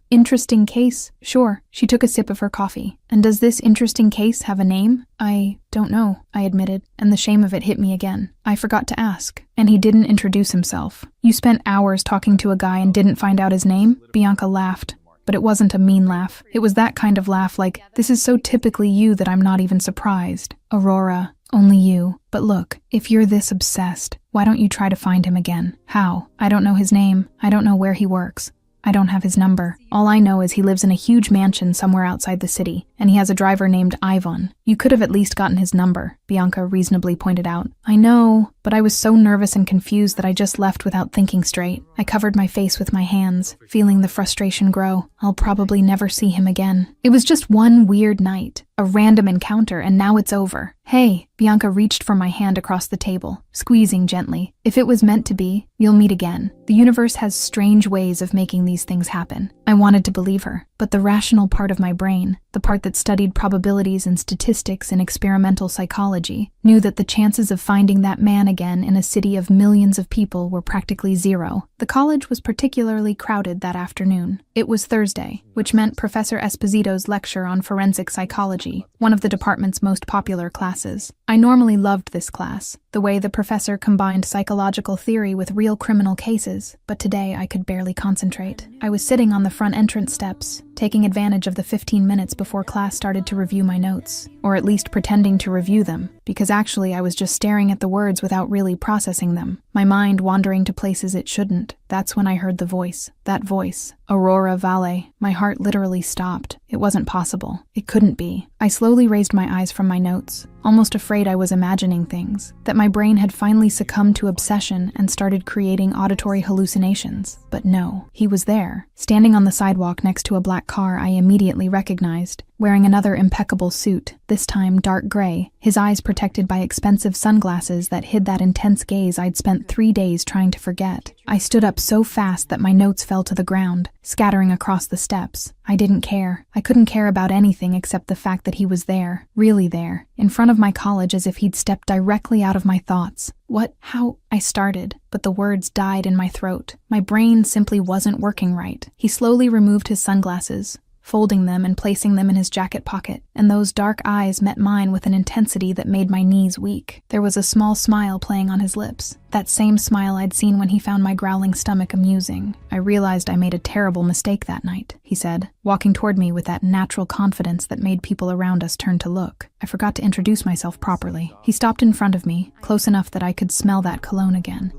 Interesting case? Sure. She took a sip of her coffee. And does this interesting case have a name? I don't know, I admitted, and the shame of it hit me again. I forgot to ask. And he didn't introduce himself. You spent hours talking to a guy and didn't find out his name? Bianca laughed. But it wasn't a mean laugh. It was that kind of laugh like, this is so typically you that I'm not even surprised. Aurora, only you. But look, if you're this obsessed, why don't you try to find him again? How? I don't know his name. I don't know where he works. I don't have his number. All I know is he lives in a huge mansion somewhere outside the city, and he has a driver named Ivan. You could have at least gotten his number, Bianca reasonably pointed out. I know, but I was so nervous and confused that I just left without thinking straight. I covered my face with my hands, feeling the frustration grow. I'll probably never see him again. It was just one weird night, a random encounter, and now it's over. Hey, Bianca reached for my hand across the table, squeezing gently. If it was meant to be, you'll meet again. The universe has strange ways of making these things happen. I wanted to believe her, but the rational part of my brain, the part that studied probabilities and statistics in experimental psychology, knew that the chances of finding that man again in a city of millions of people were practically zero. The college was particularly crowded that afternoon. It was Thursday, which meant Professor Esposito's lecture on forensic psychology, one of the department's most popular classes. I normally loved this class, the way the professor combined psychological theory with real criminal cases, but today I could barely concentrate. I was sitting on the front entrance steps, taking advantage of the 15 minutes before class started to review my notes, or at least pretending to review them, because actually I was just staring at the words without really processing them, my mind wandering to places it shouldn't. That's when I heard the voice. That voice. Aurora Vale. My heart literally stopped. It wasn't possible. It couldn't be. I slowly raised my eyes from my notes, almost afraid I was imagining things, that my brain had finally succumbed to obsession and started creating auditory hallucinations. But no, he was there, standing on the sidewalk next to a black car I immediately recognized, wearing another impeccable suit, this time dark gray, his eyes protected by expensive sunglasses that hid that intense gaze I'd spent 3 days trying to forget. I stood up so fast that my notes fell to the ground, scattering across the steps. I didn't care. I couldn't care about anything except the fact that he was there, really there, in front of my college as if he'd stepped directly out of my thoughts. What? How? I started, but the words died in my throat. My brain simply wasn't working right. He slowly removed his sunglasses, folding them and placing them in his jacket pocket, and those dark eyes met mine with an intensity that made my knees weak. There was a small smile playing on his lips, that same smile I'd seen when he found my growling stomach amusing. I realized I made a terrible mistake that night, he said, walking toward me with that natural confidence that made people around us turn to look. I forgot to introduce myself properly. He stopped in front of me, close enough that I could smell that cologne again,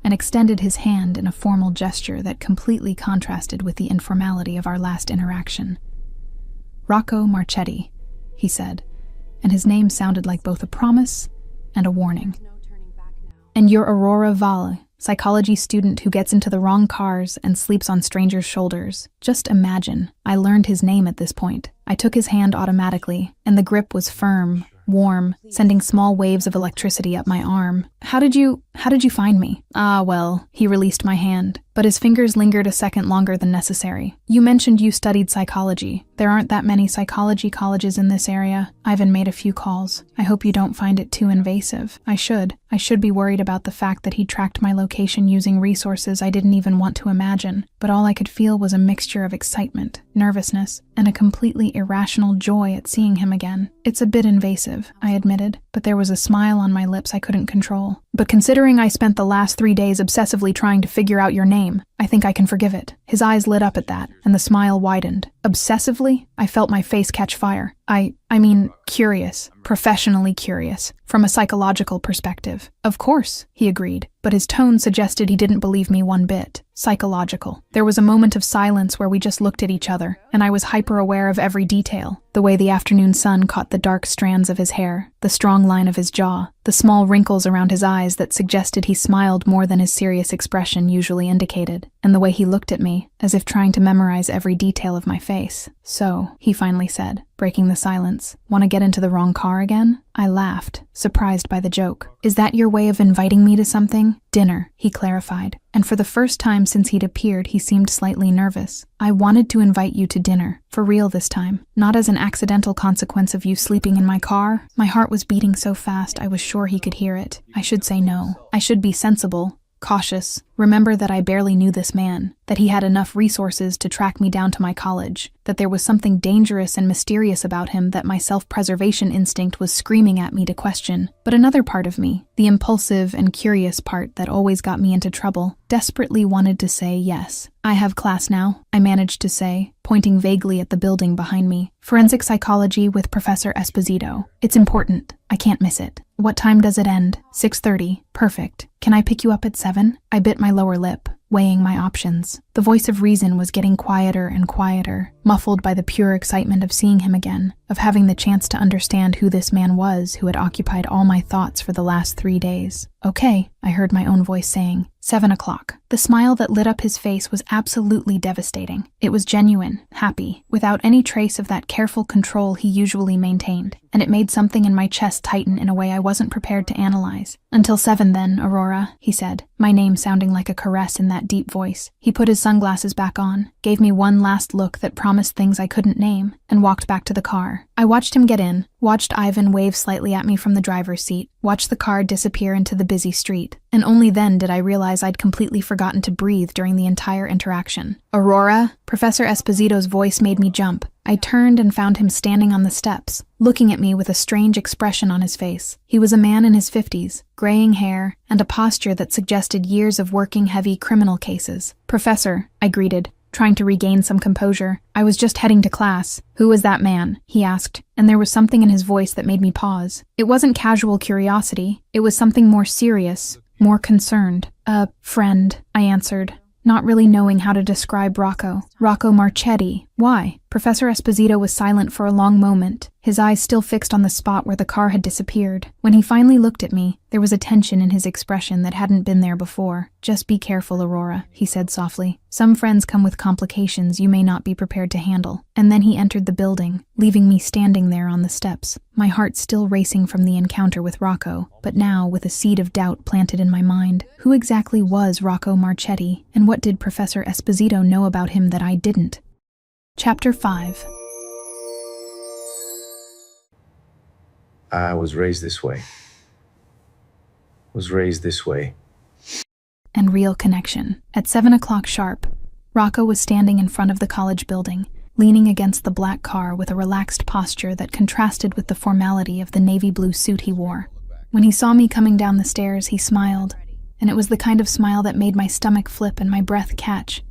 and extended his hand in a formal gesture that completely contrasted with the informality of our last interaction. Rocco Marchetti, he said, and his name sounded like both a promise and a warning. And you're Aurora Vale, psychology student who gets into the wrong cars and sleeps on strangers' shoulders. Just imagine, I learned his name at this point. I took his hand automatically, and the grip was firm, warm, sending small waves of electricity up my arm. How did you find me? Well, he released my hand, but his fingers lingered a second longer than necessary. You mentioned you studied psychology. There aren't that many psychology colleges in this area. Ivan made a few calls. I hope you don't find it too invasive. I should be worried about the fact that he tracked my location using resources I didn't even want to imagine, but all I could feel was a mixture of excitement, nervousness, and a completely irrational joy at seeing him again. It's a bit invasive, I admitted, but there was a smile on my lips I couldn't control. But considering I spent the last 3 days obsessively trying to figure out your name, I think I can forgive it. His eyes lit up at that, and the smile widened. Obsessively? I felt my face catch fire. I mean, curious. Professionally curious. From a psychological perspective. Of course, he agreed, but his tone suggested he didn't believe me one bit. Psychological. There was a moment of silence where we just looked at each other, and I was hyper-aware of every detail. The way the afternoon sun caught the dark strands of his hair, the strong line of his jaw, the small wrinkles around his eyes that suggested he smiled more than his serious expression usually indicated, and the way he looked at me, as if trying to memorize every detail of my face. So, he finally said, breaking the silence, "Want to get into the wrong car again?" I laughed, surprised by the joke. "Is that your way of inviting me to something?" "Dinner," he clarified, and for the first time since he'd appeared, he seemed slightly nervous. "I wanted to invite you to dinner, for real this time, not as an accidental consequence of you sleeping in my car." My heart was beating so fast I was sure he could hear it. I should say no. I should be sensible, cautious, remember that I barely knew this man, that he had enough resources to track me down to my college, that there was something dangerous and mysterious about him that my self-preservation instinct was screaming at me to question. But another part of me, the impulsive and curious part that always got me into trouble, desperately wanted to say yes. "I have class now," I managed to say, pointing vaguely at the building behind me. "Forensic psychology with Professor Esposito. It's important. I can't miss it." "What time does it end?" 6:30. "Perfect. Can I pick you up at 7? I bit my lower lip, weighing my options. The voice of reason was getting quieter and quieter, muffled by the pure excitement of seeing him again, of having the chance to understand who this man was who had occupied all my thoughts for the last 3 days. "Okay," I heard my own voice saying. 7 o'clock. The smile that lit up his face was absolutely devastating. It was genuine, happy, without any trace of that careful control he usually maintained, and it made something in my chest tighten in a way I wasn't prepared to analyze. "Until 7 then, Aurora," he said, my name sounding like a caress in that deep voice. He put his sunglasses back on, gave me one last look that promised things I couldn't name, and walked back to the car. I watched him get in, watched Ivan wave slightly at me from the driver's seat, watched the car disappear into the busy street, and only then did I realize I'd completely forgotten to breathe during the entire interaction. "Aurora?" Professor Esposito's voice made me jump. I turned and found him standing on the steps, looking at me with a strange expression on his face. He was a man in his 50s, graying hair, and a posture that suggested years of working heavy criminal cases. "Professor," I greeted, trying to regain some composure. "I was just heading to class." "Who was that man?" he asked, and there was something in his voice that made me pause. It wasn't casual curiosity, it was something more serious, more concerned. "A friend," I answered, not really knowing how to describe Rocco. "Rocco Marchetti." "Why?" Professor Esposito was silent for a long moment, his eyes still fixed on the spot where the car had disappeared. When he finally looked at me, there was a tension in his expression that hadn't been there before. "Just be careful, Aurora," he said softly. "Some friends come with complications you may not be prepared to handle." And then he entered the building, leaving me standing there on the steps, my heart still racing from the encounter with Rocco, but now with a seed of doubt planted in my mind. Who exactly was Rocco Marchetti, and what did Professor Esposito know about him that I didn't? Chapter 5.
I was raised this way.
And real connection. At 7 o'clock sharp, Rocco was standing in front of the college building, leaning against the black car with a relaxed posture that contrasted with the formality of the navy blue suit he wore. When he saw me coming down the stairs, he smiled, and it was the kind of smile that made my stomach flip and my breath catch.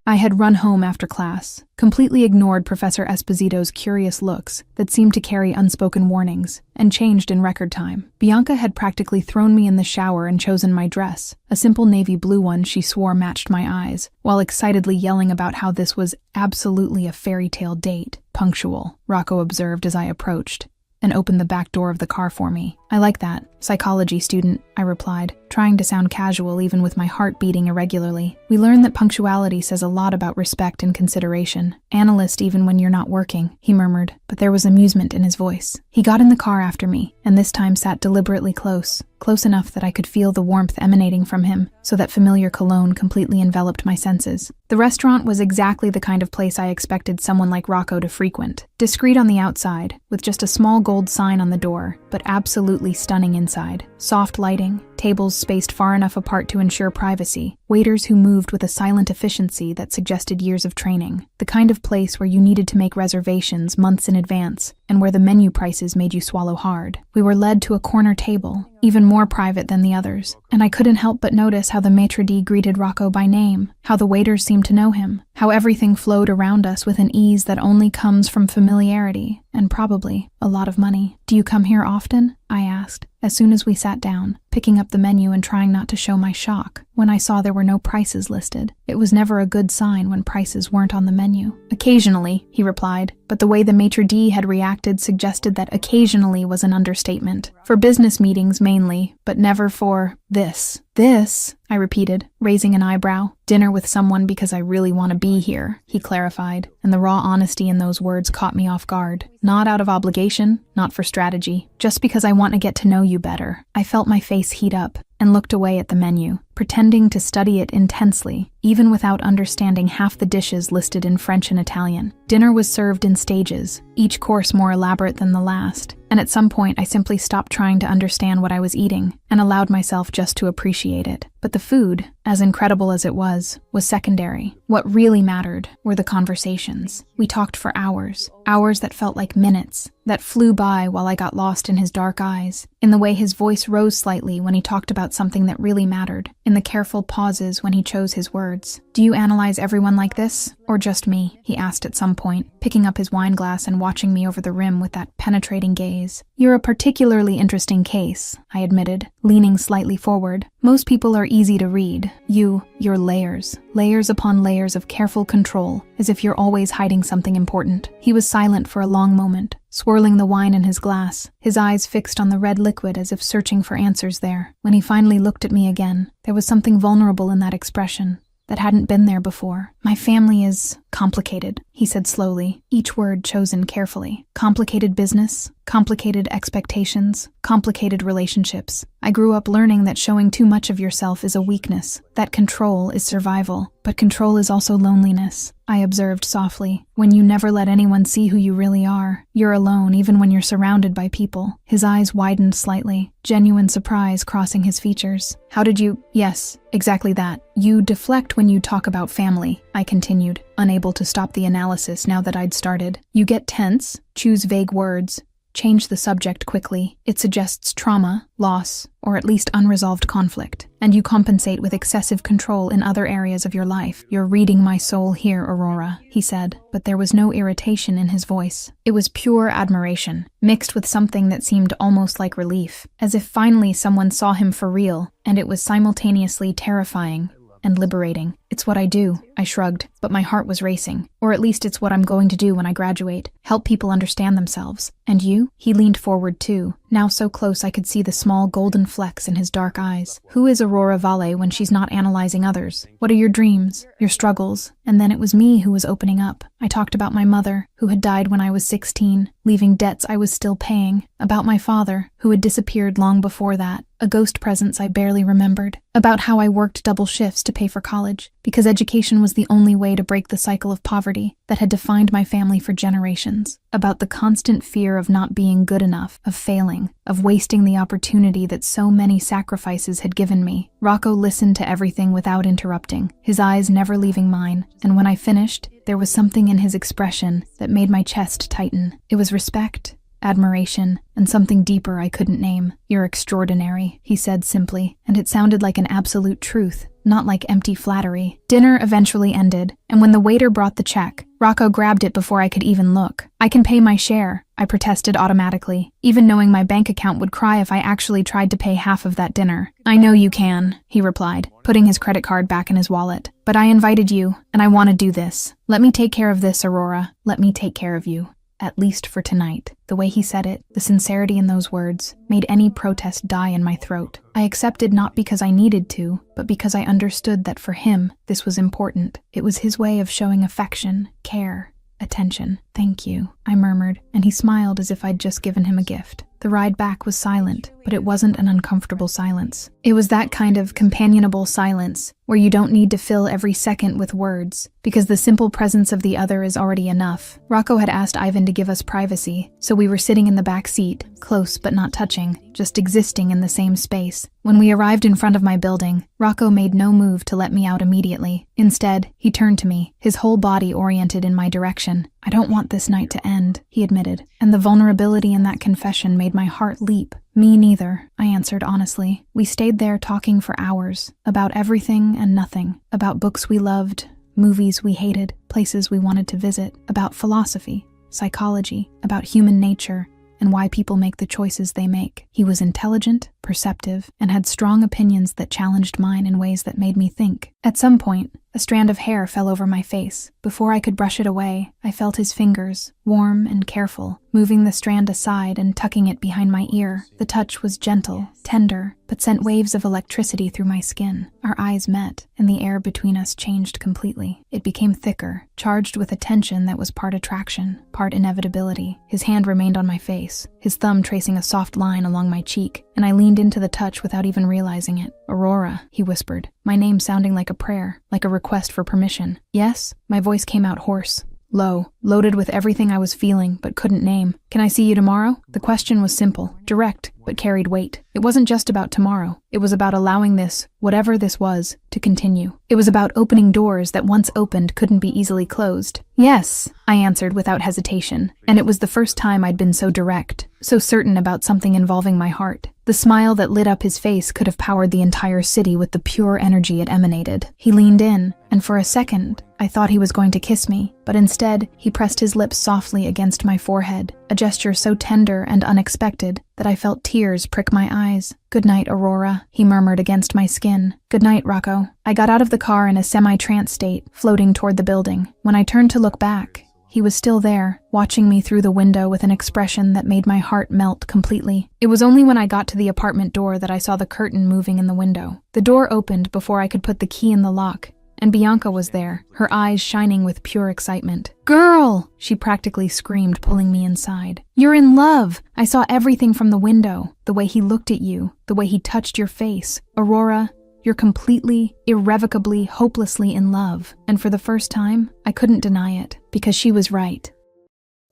I had run home after class, completely ignored Professor Esposito's curious looks that seemed to carry unspoken warnings, and changed in record time. Bianca had practically thrown me in the shower and chosen my dress, a simple navy blue one she swore matched my eyes, while excitedly yelling about how this was absolutely a fairy tale date. "Punctual," Rocco observed as I approached, and opened the back door of the car for me. "I like that. Psychology student," I replied, trying to sound casual even with my heart beating irregularly. "We learn that punctuality says a lot about respect and consideration. Analyst even when you're not working," he murmured, but there was amusement in his voice. He got in the car after me, and this time sat deliberately close enough that I could feel the warmth emanating from him, so that familiar cologne completely enveloped my senses. The restaurant was exactly the kind of place I expected someone like Rocco to frequent. Discreet on the outside, with just a small gold sign on the door, but absolutely stunning inside. Soft lighting, tables spaced far enough apart to ensure privacy, waiters who moved with a silent efficiency that suggested years of training. The kind of place where you needed to make reservations months in advance, and where the menu prices made you swallow hard. We were led to a corner table, even more private than the others, and I couldn't help but notice how the maitre d' greeted Rocco by name, how the waiters seemed to know him, how everything flowed around us with an ease that only comes from familiarity, and probably a lot of money. "Do you come here often?" I asked, as soon as we sat down, picking up the menu and trying not to show my shock when I saw there were no prices listed. It was never a good sign when prices weren't on the menu. "Occasionally," he replied, but the way the maitre d' had reacted suggested that occasionally was an understatement. "For business meetings mainly, but never for this." "This?" I repeated, raising an eyebrow. "Dinner with someone because I really want to be here," he clarified, and the raw honesty in those words caught me off guard. "Not out of obligation, not for strategy, just because I want to get to know you better." I felt my face heat up and looked away at the menu, pretending to study it intensely, even without understanding half the dishes listed in French and Italian. Dinner was served in stages, each course more elaborate than the last, and at some point I simply stopped trying to understand what I was eating and allowed myself just to appreciate it. But the food, as incredible as it was secondary. What really mattered were the conversations. We talked for hours that felt like minutes, that flew by while I got lost in his dark eyes, in the way his voice rose slightly when he talked about something that really mattered, in the careful pauses when he chose his words. "Do you analyze everyone like this, or just me?" he asked at some point, picking up his wine glass and watching me over the rim with that penetrating gaze. "You're a particularly interesting case," I admitted, leaning slightly forward. "Most people are easy to read. You're layers upon layers of careful control, as if you're always hiding something important." He was silent for a long moment, swirling the wine in his glass, his eyes fixed on the red liquid as if searching for answers there. When he finally looked at me again, there was something vulnerable in that expression that hadn't been there before. "My family is complicated," he said slowly, each word chosen carefully. "Complicated business, complicated expectations, complicated relationships. I grew up learning that showing too much of yourself is a weakness, that control is survival, but control is also loneliness," I observed softly. "When you never let anyone see who you really are, you're alone even when you're surrounded by people." His eyes widened slightly, genuine surprise crossing his features. "How did you—" "Yes, exactly that. You deflect when you talk about family," I continued, unable to stop the analysis now that I'd started. You get tense, choose vague words, change the subject quickly. It suggests trauma, loss, or at least unresolved conflict. And you compensate with excessive control in other areas of your life. You're reading my soul here, Aurora, he said, but there was no irritation in his voice. It was pure admiration, mixed with something that seemed almost like relief, as if finally someone saw him for real, and it was simultaneously terrifying and liberating. It's what I do, I shrugged, but my heart was racing. Or at least it's what I'm going to do when I graduate. Help people understand themselves. And you? He leaned forward too, now so close I could see the small golden flecks in his dark eyes. Who is Aurora Vale when she's not analyzing others? What are your dreams? Your struggles? And then it was me who was opening up. I talked about my mother, who had died when I was 16, leaving debts I was still paying. About my father, who had disappeared long before that, a ghost presence I barely remembered. About how I worked double shifts to pay for college, because education was the only way to break the cycle of poverty that had defined my family for generations. About the constant fear of not being good enough, of failing, of wasting the opportunity that so many sacrifices had given me. Rocco listened to everything without interrupting, his eyes never leaving mine, and when I finished, there was something in his expression that made my chest tighten. It was respect, admiration, and something deeper I couldn't name. You're extraordinary, he said simply, and it sounded like an absolute truth, not like empty flattery. Dinner eventually ended, and when the waiter brought the check, Rocco grabbed it before I could even look. I can pay my share, I protested automatically, even knowing my bank account would cry if I actually tried to pay half of that dinner. I know you can, he replied, putting his credit card back in his wallet. But I invited you, and I want to do this. Let me take care of this, Aurora. Let me take care of you. At least for tonight. The way he said it, the sincerity in those words, made any protest die in my throat. I accepted not because I needed to, but because I understood that for him, this was important. It was his way of showing affection, care, attention. Thank you, I murmured, and he smiled as if I'd just given him a gift. The ride back was silent, but it wasn't an uncomfortable silence. It was that kind of companionable silence, where you don't need to fill every second with words, because the simple presence of the other is already enough. Rocco had asked Ivan to give us privacy, so we were sitting in the back seat, close but not touching, just existing in the same space. When we arrived in front of my building, Rocco made no move to let me out immediately. Instead, he turned to me, his whole body oriented in my direction. I don't want this night to end, he admitted, and the vulnerability in that confession made my heart leap. Me neither, I answered honestly. We stayed there talking for hours, about everything and nothing, about books we loved, movies we hated, places we wanted to visit, about philosophy, psychology, about human nature, and why people make the choices they make. He was intelligent, perceptive, and had strong opinions that challenged mine in ways that made me think. At some point, a strand of hair fell over my face. Before I could brush it away, I felt his fingers, warm and careful, moving the strand aside and tucking it behind my ear. The touch was gentle, tender, but sent waves of electricity through my skin. Our eyes met, and the air between us changed completely. It became thicker, charged with a tension that was part attraction, part inevitability. His hand remained on my face, his thumb tracing a soft line along my cheek, and I leaned into the touch without even realizing it. Aurora, he whispered, my name sounding like a prayer, like a request for permission. Yes? My voice came out hoarse, low, loaded with everything I was feeling but couldn't name. Can I see you tomorrow? The question was simple, direct, but carried weight. It wasn't just about tomorrow. It was about allowing this, whatever this was, to continue. It was about opening doors that once opened couldn't be easily closed. Yes, I answered without hesitation, and it was the first time I'd been so direct, so certain about something involving my heart. The smile that lit up his face could have powered the entire city with the pure energy it emanated. He leaned in, and for a second, I thought he was going to kiss me, but instead, he pressed his lips softly against my forehead, a gesture so tender and unexpected that I felt tears prick my eyes. Good night, Aurora, he murmured against my skin. Good night, Rocco. I got out of the car in a semi-trance state, floating toward the building. When I turned to look back, he was still there, watching me through the window with an expression that made my heart melt completely. It was only when I got to the apartment door that I saw the curtain moving in the window. The door opened before I could put the key in the lock, and Bianca was there, her eyes shining with pure excitement. Girl! She practically screamed, pulling me inside. You're in love! I saw everything from the window, the way he looked at you, the way he touched your face. Aurora, you're completely, irrevocably, hopelessly in love. And for the first time, I couldn't deny it, because she was right.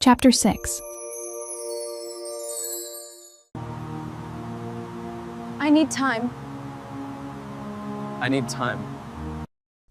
Chapter 6.
I need time.
I need time.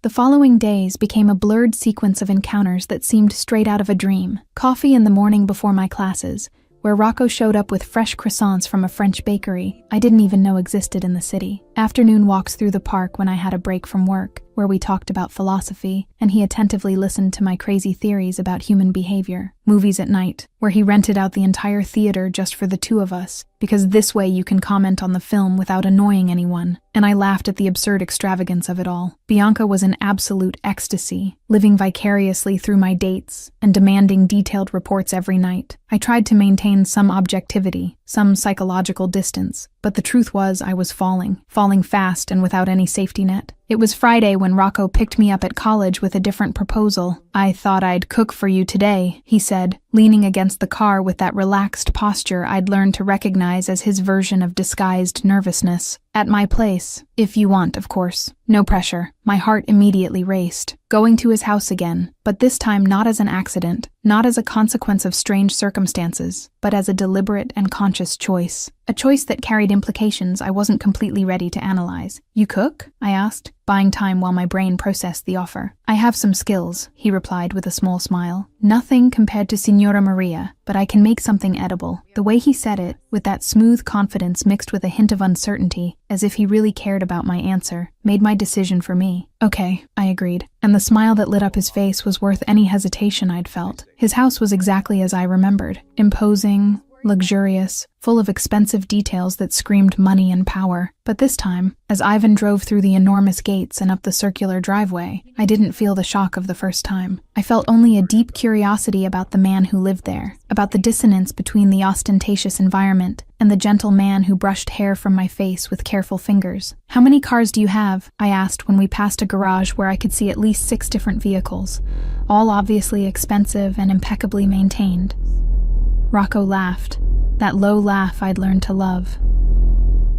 The following days became a blurred sequence of encounters that seemed straight out of a dream. Coffee in the morning before my classes, where Rocco showed up with fresh croissants from a French bakery I didn't even know existed in the city. Afternoon walks through the park when I had a break from work, where we talked about philosophy, and he attentively listened to my crazy theories about human behavior. Movies at night, where he rented out the entire theater just for the two of us, because this way you can comment on the film without annoying anyone, and I laughed at the absurd extravagance of it all. Bianca was in absolute ecstasy, living vicariously through my dates, and demanding detailed reports every night. I tried to maintain some objectivity, some psychological distance, but the truth was I was falling fast and without any safety net. It was Friday when Rocco picked me up at college with a different proposal. "I thought I'd cook for you today," he said, leaning against the car with that relaxed posture I'd learned to recognize as his version of disguised nervousness. "At my place, if you want, of course. No pressure." My heart immediately raced, going to his house again, but this time not as an accident, not as a consequence of strange circumstances, but as a deliberate and conscious choice. A choice that carried implications I wasn't completely ready to analyze. "You cook?" I asked, buying time while my brain processed the offer. "I have some skills," he replied with a small smile. "Nothing compared to Signora Maria, but I can make something edible." The way he said it, with that smooth confidence mixed with a hint of uncertainty, as if he really cared about my answer, made my decision for me. "Okay," I agreed, and the smile that lit up his face was worth any hesitation I'd felt. His house was exactly as I remembered, imposing, luxurious, full of expensive details that screamed money and power. But this time, as Ivan drove through the enormous gates and up the circular driveway, I didn't feel the shock of the first time. I felt only a deep curiosity about the man who lived there, about the dissonance between the ostentatious environment and the gentle man who brushed hair from my face with careful fingers. "How many cars do you have?" I asked when we passed a garage where I could see at least 6 different vehicles, all obviously expensive and impeccably maintained. Rocco laughed, that low laugh I'd learned to love.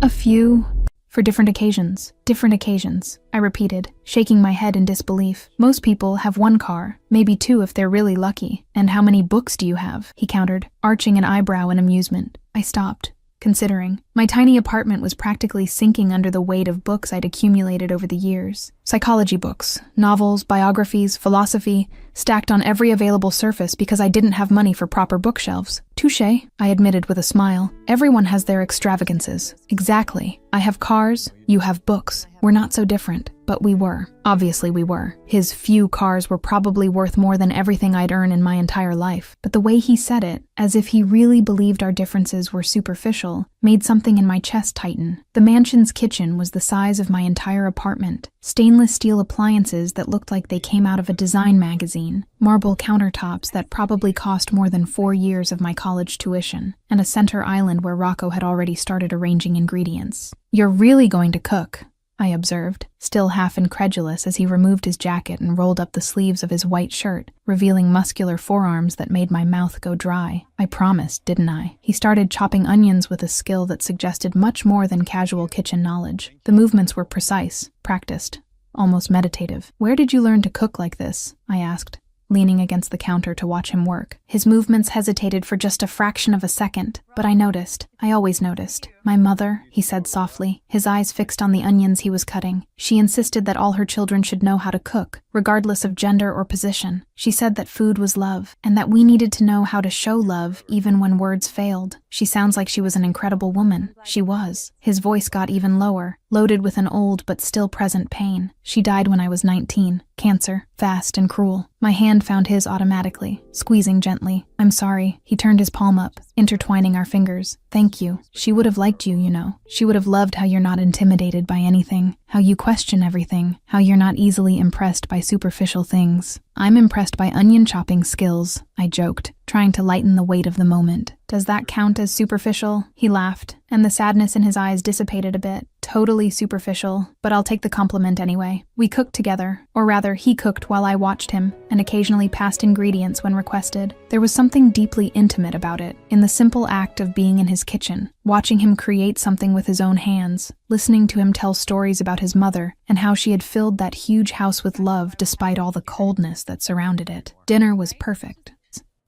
"A few, for different occasions." "Different occasions," I repeated, shaking my head in disbelief. "Most people have 1 car, maybe 2 if they're really lucky." "And how many books do you have?" he countered, arching an eyebrow in amusement. I stopped, considering. My tiny apartment was practically sinking under the weight of books I'd accumulated over the years. Psychology books, novels, biographies, philosophy, stacked on every available surface because I didn't have money for proper bookshelves. "Touché," I admitted with a smile. "Everyone has their extravagances." "Exactly. I have cars, you have books. We're not so different." But we were. Obviously we were. His few cars were probably worth more than everything I'd earn in my entire life. But the way he said it, as if he really believed our differences were superficial, made something in my chest tighten. The mansion's kitchen was the size of my entire apartment. Stainless steel appliances that looked like they came out of a design magazine, marble countertops that probably cost more than 4 years of my college tuition, and a center island where Rocco had already started arranging ingredients. "You're really going to cook?" I observed, still half incredulous as he removed his jacket and rolled up the sleeves of his white shirt, revealing muscular forearms that made my mouth go dry. I promised, didn't I? He started chopping onions with a skill that suggested much more than casual kitchen knowledge. The movements were precise, practiced, almost meditative. "Where did you learn to cook like this?" I asked, leaning against the counter to watch him work. His movements hesitated for just a fraction of a second, but I noticed. I always noticed. "My mother," he said softly, his eyes fixed on the onions he was cutting. "She insisted that all her children should know how to cook, regardless of gender or position. She said that food was love, and that we needed to know how to show love even when words failed. She sounds like she was an incredible woman." She was. His voice got even lower, loaded with an old but still present pain. "She died when I was 19. Cancer. Fast and cruel." My hand found his automatically, squeezing gently. "I'm sorry." He turned his palm up, intertwining our fingers. "Thank you. She would have liked you, you know. She would have loved how you're not intimidated by anything, how you question everything, how you're not easily impressed by superficial things." "I'm impressed by onion chopping skills," I joked, trying to lighten the weight of the moment. "Does that count as superficial?" He laughed, and the sadness in his eyes dissipated a bit. "Totally superficial, but I'll take the compliment anyway." We cooked together, or rather he cooked while I watched him, and occasionally passed ingredients when requested. There was something deeply intimate about it, in the simple act of being in his kitchen, watching him create something with his own hands, listening to him tell stories about his mother and how she had filled that huge house with love despite all the coldness that surrounded it. Dinner was perfect.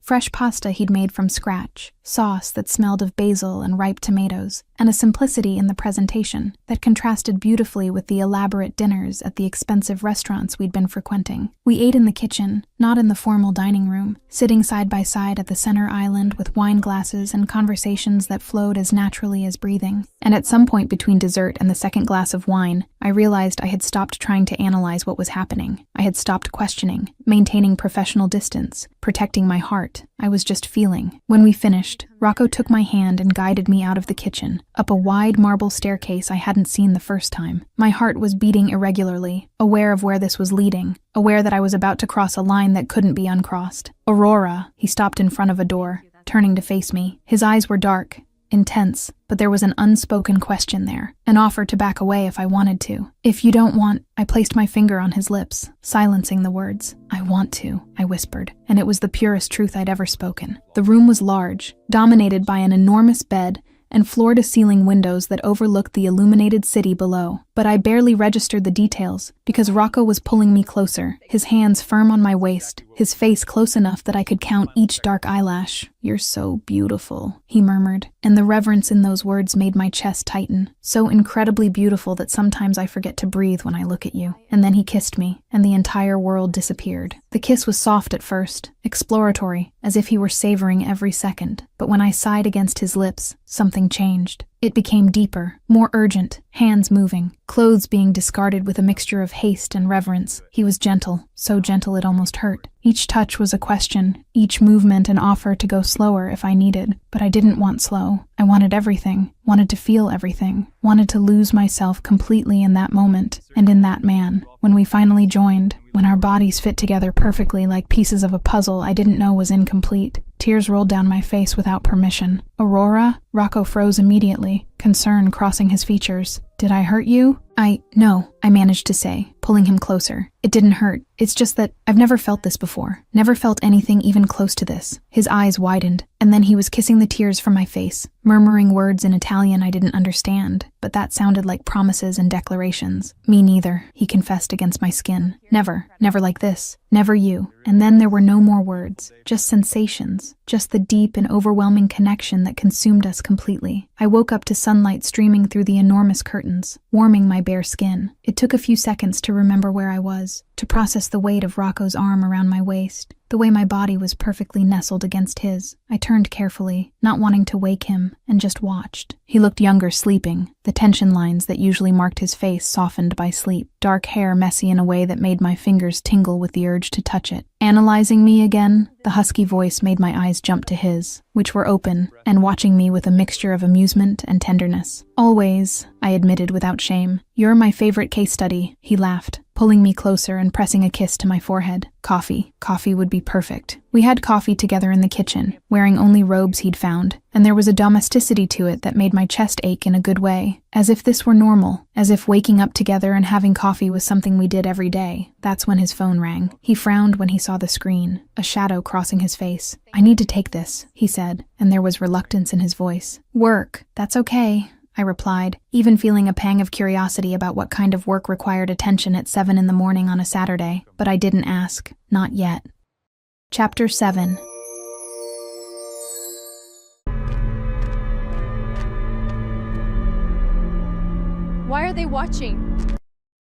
Fresh pasta he'd made from scratch, sauce that smelled of basil and ripe tomatoes, and a simplicity in the presentation that contrasted beautifully with the elaborate dinners at the expensive restaurants we'd been frequenting. We ate in the kitchen, not in the formal dining room, sitting side by side at the center island with wine glasses and conversations that flowed as naturally as breathing. And at some point between dessert and the second glass of wine, I realized I had stopped trying to analyze what was happening. I had stopped questioning, maintaining professional distance, protecting my heart. I was just feeling. When we finished, Rocco took my hand and guided me out of the kitchen, up a wide marble staircase I hadn't seen the first time. My heart was beating irregularly, aware of where this was leading, aware that I was about to cross a line that couldn't be uncrossed. Aurora, he stopped in front of a door, turning to face me. His eyes were dark, intense, but there was an unspoken question there, an offer to back away if I wanted to. If you don't want, I placed my finger on his lips, silencing the words. I want to, I whispered, and it was the purest truth I'd ever spoken. The room was large, dominated by an enormous bed and floor-to-ceiling windows that overlooked the illuminated city below. But I barely registered the details because Rocco was pulling me closer, his hands firm on my waist, his face close enough that I could count each dark eyelash. "You're so beautiful," he murmured, and the reverence in those words made my chest tighten. So incredibly beautiful that sometimes I forget to breathe when I look at you. And then he kissed me, and the entire world disappeared. The kiss was soft at first, exploratory, as if he were savoring every second. But when I sighed against his lips, something changed. It became deeper, more urgent, hands moving, clothes being discarded with a mixture of haste and reverence. He was gentle, so gentle it almost hurt. Each touch was a question, each movement an offer to go slower if I needed. But I didn't want slow. I wanted everything, wanted to feel everything, wanted to lose myself completely in that moment, and in that man. When we finally joined, when our bodies fit together perfectly like pieces of a puzzle I didn't know was incomplete, tears rolled down my face without permission. "Aurora?" Rocco froze immediately, concern crossing his features. "Did I hurt you?" No, I managed to say, pulling him closer. "It didn't hurt. It's just that I've never felt this before. Never felt anything even close to this." His eyes widened, and then he was kissing the tears from my face, murmuring words in Italian I didn't understand, but that sounded like promises and declarations. "Me neither," he confessed against my skin. Never like this. Never you." And then there were no more words, just sensations, just the deep and overwhelming connection that consumed us completely. I woke up to sunlight streaming through the enormous curtains, warming my bare skin. It took a few seconds to remember where I was, to process the weight of Rocco's arm around my waist, the way my body was perfectly nestled against his. I turned carefully, not wanting to wake him, and just watched. He looked younger sleeping, the tension lines that usually marked his face softened by sleep, dark hair messy in a way that made my fingers tingle with the urge to touch it. Analyzing me again, the husky voice made my eyes jump to his, which were open, and watching me with a mixture of amusement and tenderness. "Always," I admitted without shame. "You're my favorite case study," he laughed, pulling me closer and pressing a kiss to my forehead. Coffee would be perfect. We had coffee together in the kitchen, wearing only robes he'd found, and there was a domesticity to it that made my chest ache in a good way, as if this were normal, as if waking up together and having coffee was something we did every day. That's when his phone rang. He frowned when he saw the screen, a shadow crossing his face. "I need to take this," he said, and there was reluctance in his voice. "Work. That's okay," I replied, even feeling a pang of curiosity about what kind of work required attention at 7 in the morning on a Saturday, but I didn't ask. Not yet. Chapter 7.
Why are they watching?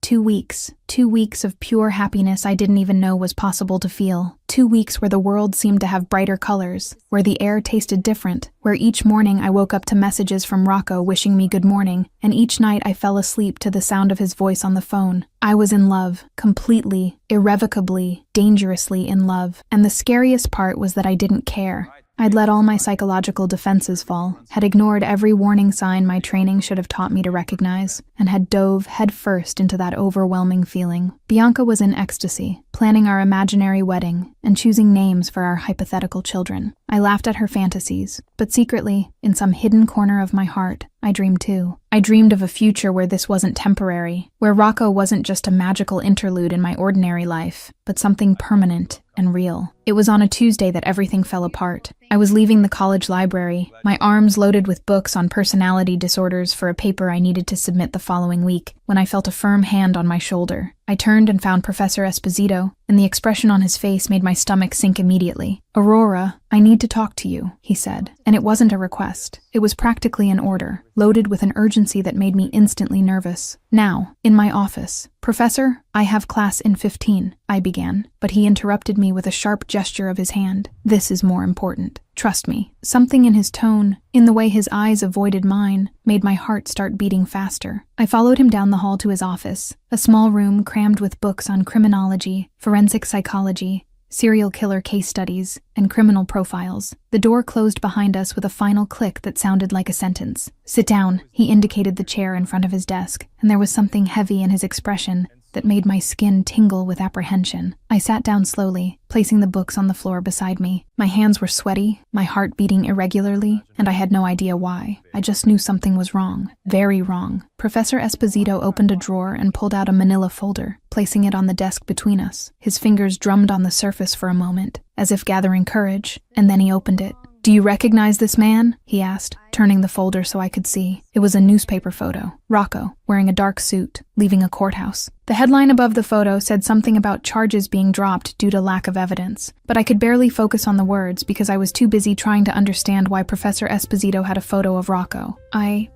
2 weeks. 2 weeks of pure happiness I didn't even know was possible to feel. 2 weeks where the world seemed to have brighter colors, where the air tasted different, where each morning I woke up to messages from Rocco wishing me good morning, and each night I fell asleep to the sound of his voice on the phone. I was in love, completely, irrevocably, dangerously in love, and the scariest part was that I didn't care. I'd let all my psychological defenses fall, had ignored every warning sign my training should have taught me to recognize, and had dove headfirst into that overwhelming feeling. Bianca was in ecstasy, planning our imaginary wedding, and choosing names for our hypothetical children. I laughed at her fantasies, but secretly, in some hidden corner of my heart, I dreamed too. I dreamed of a future where this wasn't temporary, where Rocco wasn't just a magical interlude in my ordinary life, but something permanent and real. It was on a Tuesday that everything fell apart. I was leaving the college library, my arms loaded with books on personality disorders for a paper I needed to submit the following week, when I felt a firm hand on my shoulder. I turned and found Professor Esposito, and the expression on his face made my stomach sink immediately. "Aurora, I need to talk to you," he said. And it wasn't a request. It was practically an order, loaded with an urgency that made me instantly nervous. "Now, in my office. Professor, I have class in 15, I began, but he interrupted me with a sharp gesture of his hand. "This is more important. Trust me." Something in his tone, in the way his eyes avoided mine, made my heart start beating faster. I followed him down the hall to his office, a small room crammed with books on criminology, forensic psychology, serial killer case studies, and criminal profiles. The door closed behind us with a final click that sounded like a sentence. "Sit down." He indicated the chair in front of his desk, and there was something heavy in his expression that made my skin tingle with apprehension. I sat down slowly, placing the books on the floor beside me. My hands were sweaty, my heart beating irregularly, and I had no idea why. I just knew something was wrong. Very wrong. Professor Esposito opened a drawer and pulled out a manila folder, placing it on the desk between us. His fingers drummed on the surface for a moment, as if gathering courage, and then he opened it. "Do you recognize this man?" he asked, turning the folder so I could see. It was a newspaper photo. Rocco, wearing a dark suit, leaving a courthouse. The headline above the photo said something about charges being dropped due to lack of evidence, but I could barely focus on the words because I was too busy trying to understand why Professor Esposito had a photo of Rocco.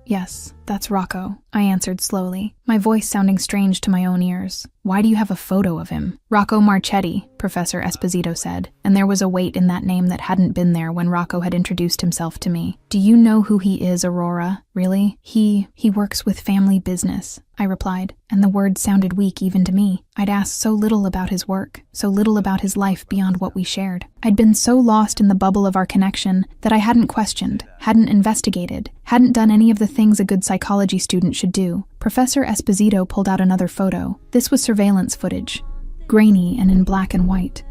Yes, that's Rocco," I answered slowly, my voice sounding strange to my own ears. "Why do you have a photo of him?" "Rocco Marchetti," Professor Esposito said, and there was a weight in that name that hadn't been there when Rocco had introduced himself to me. "Do you know who he is, Aurora? Really?" He works with family business," I replied, and the words sounded weak even to me. I'd asked so little about his work, so little about his life beyond what we shared. I'd been so lost in the bubble of our connection that I hadn't questioned, hadn't investigated, hadn't done any of the things a good psychology student should do. Professor Esposito pulled out another photo. This was surveillance footage, grainy and in black and white.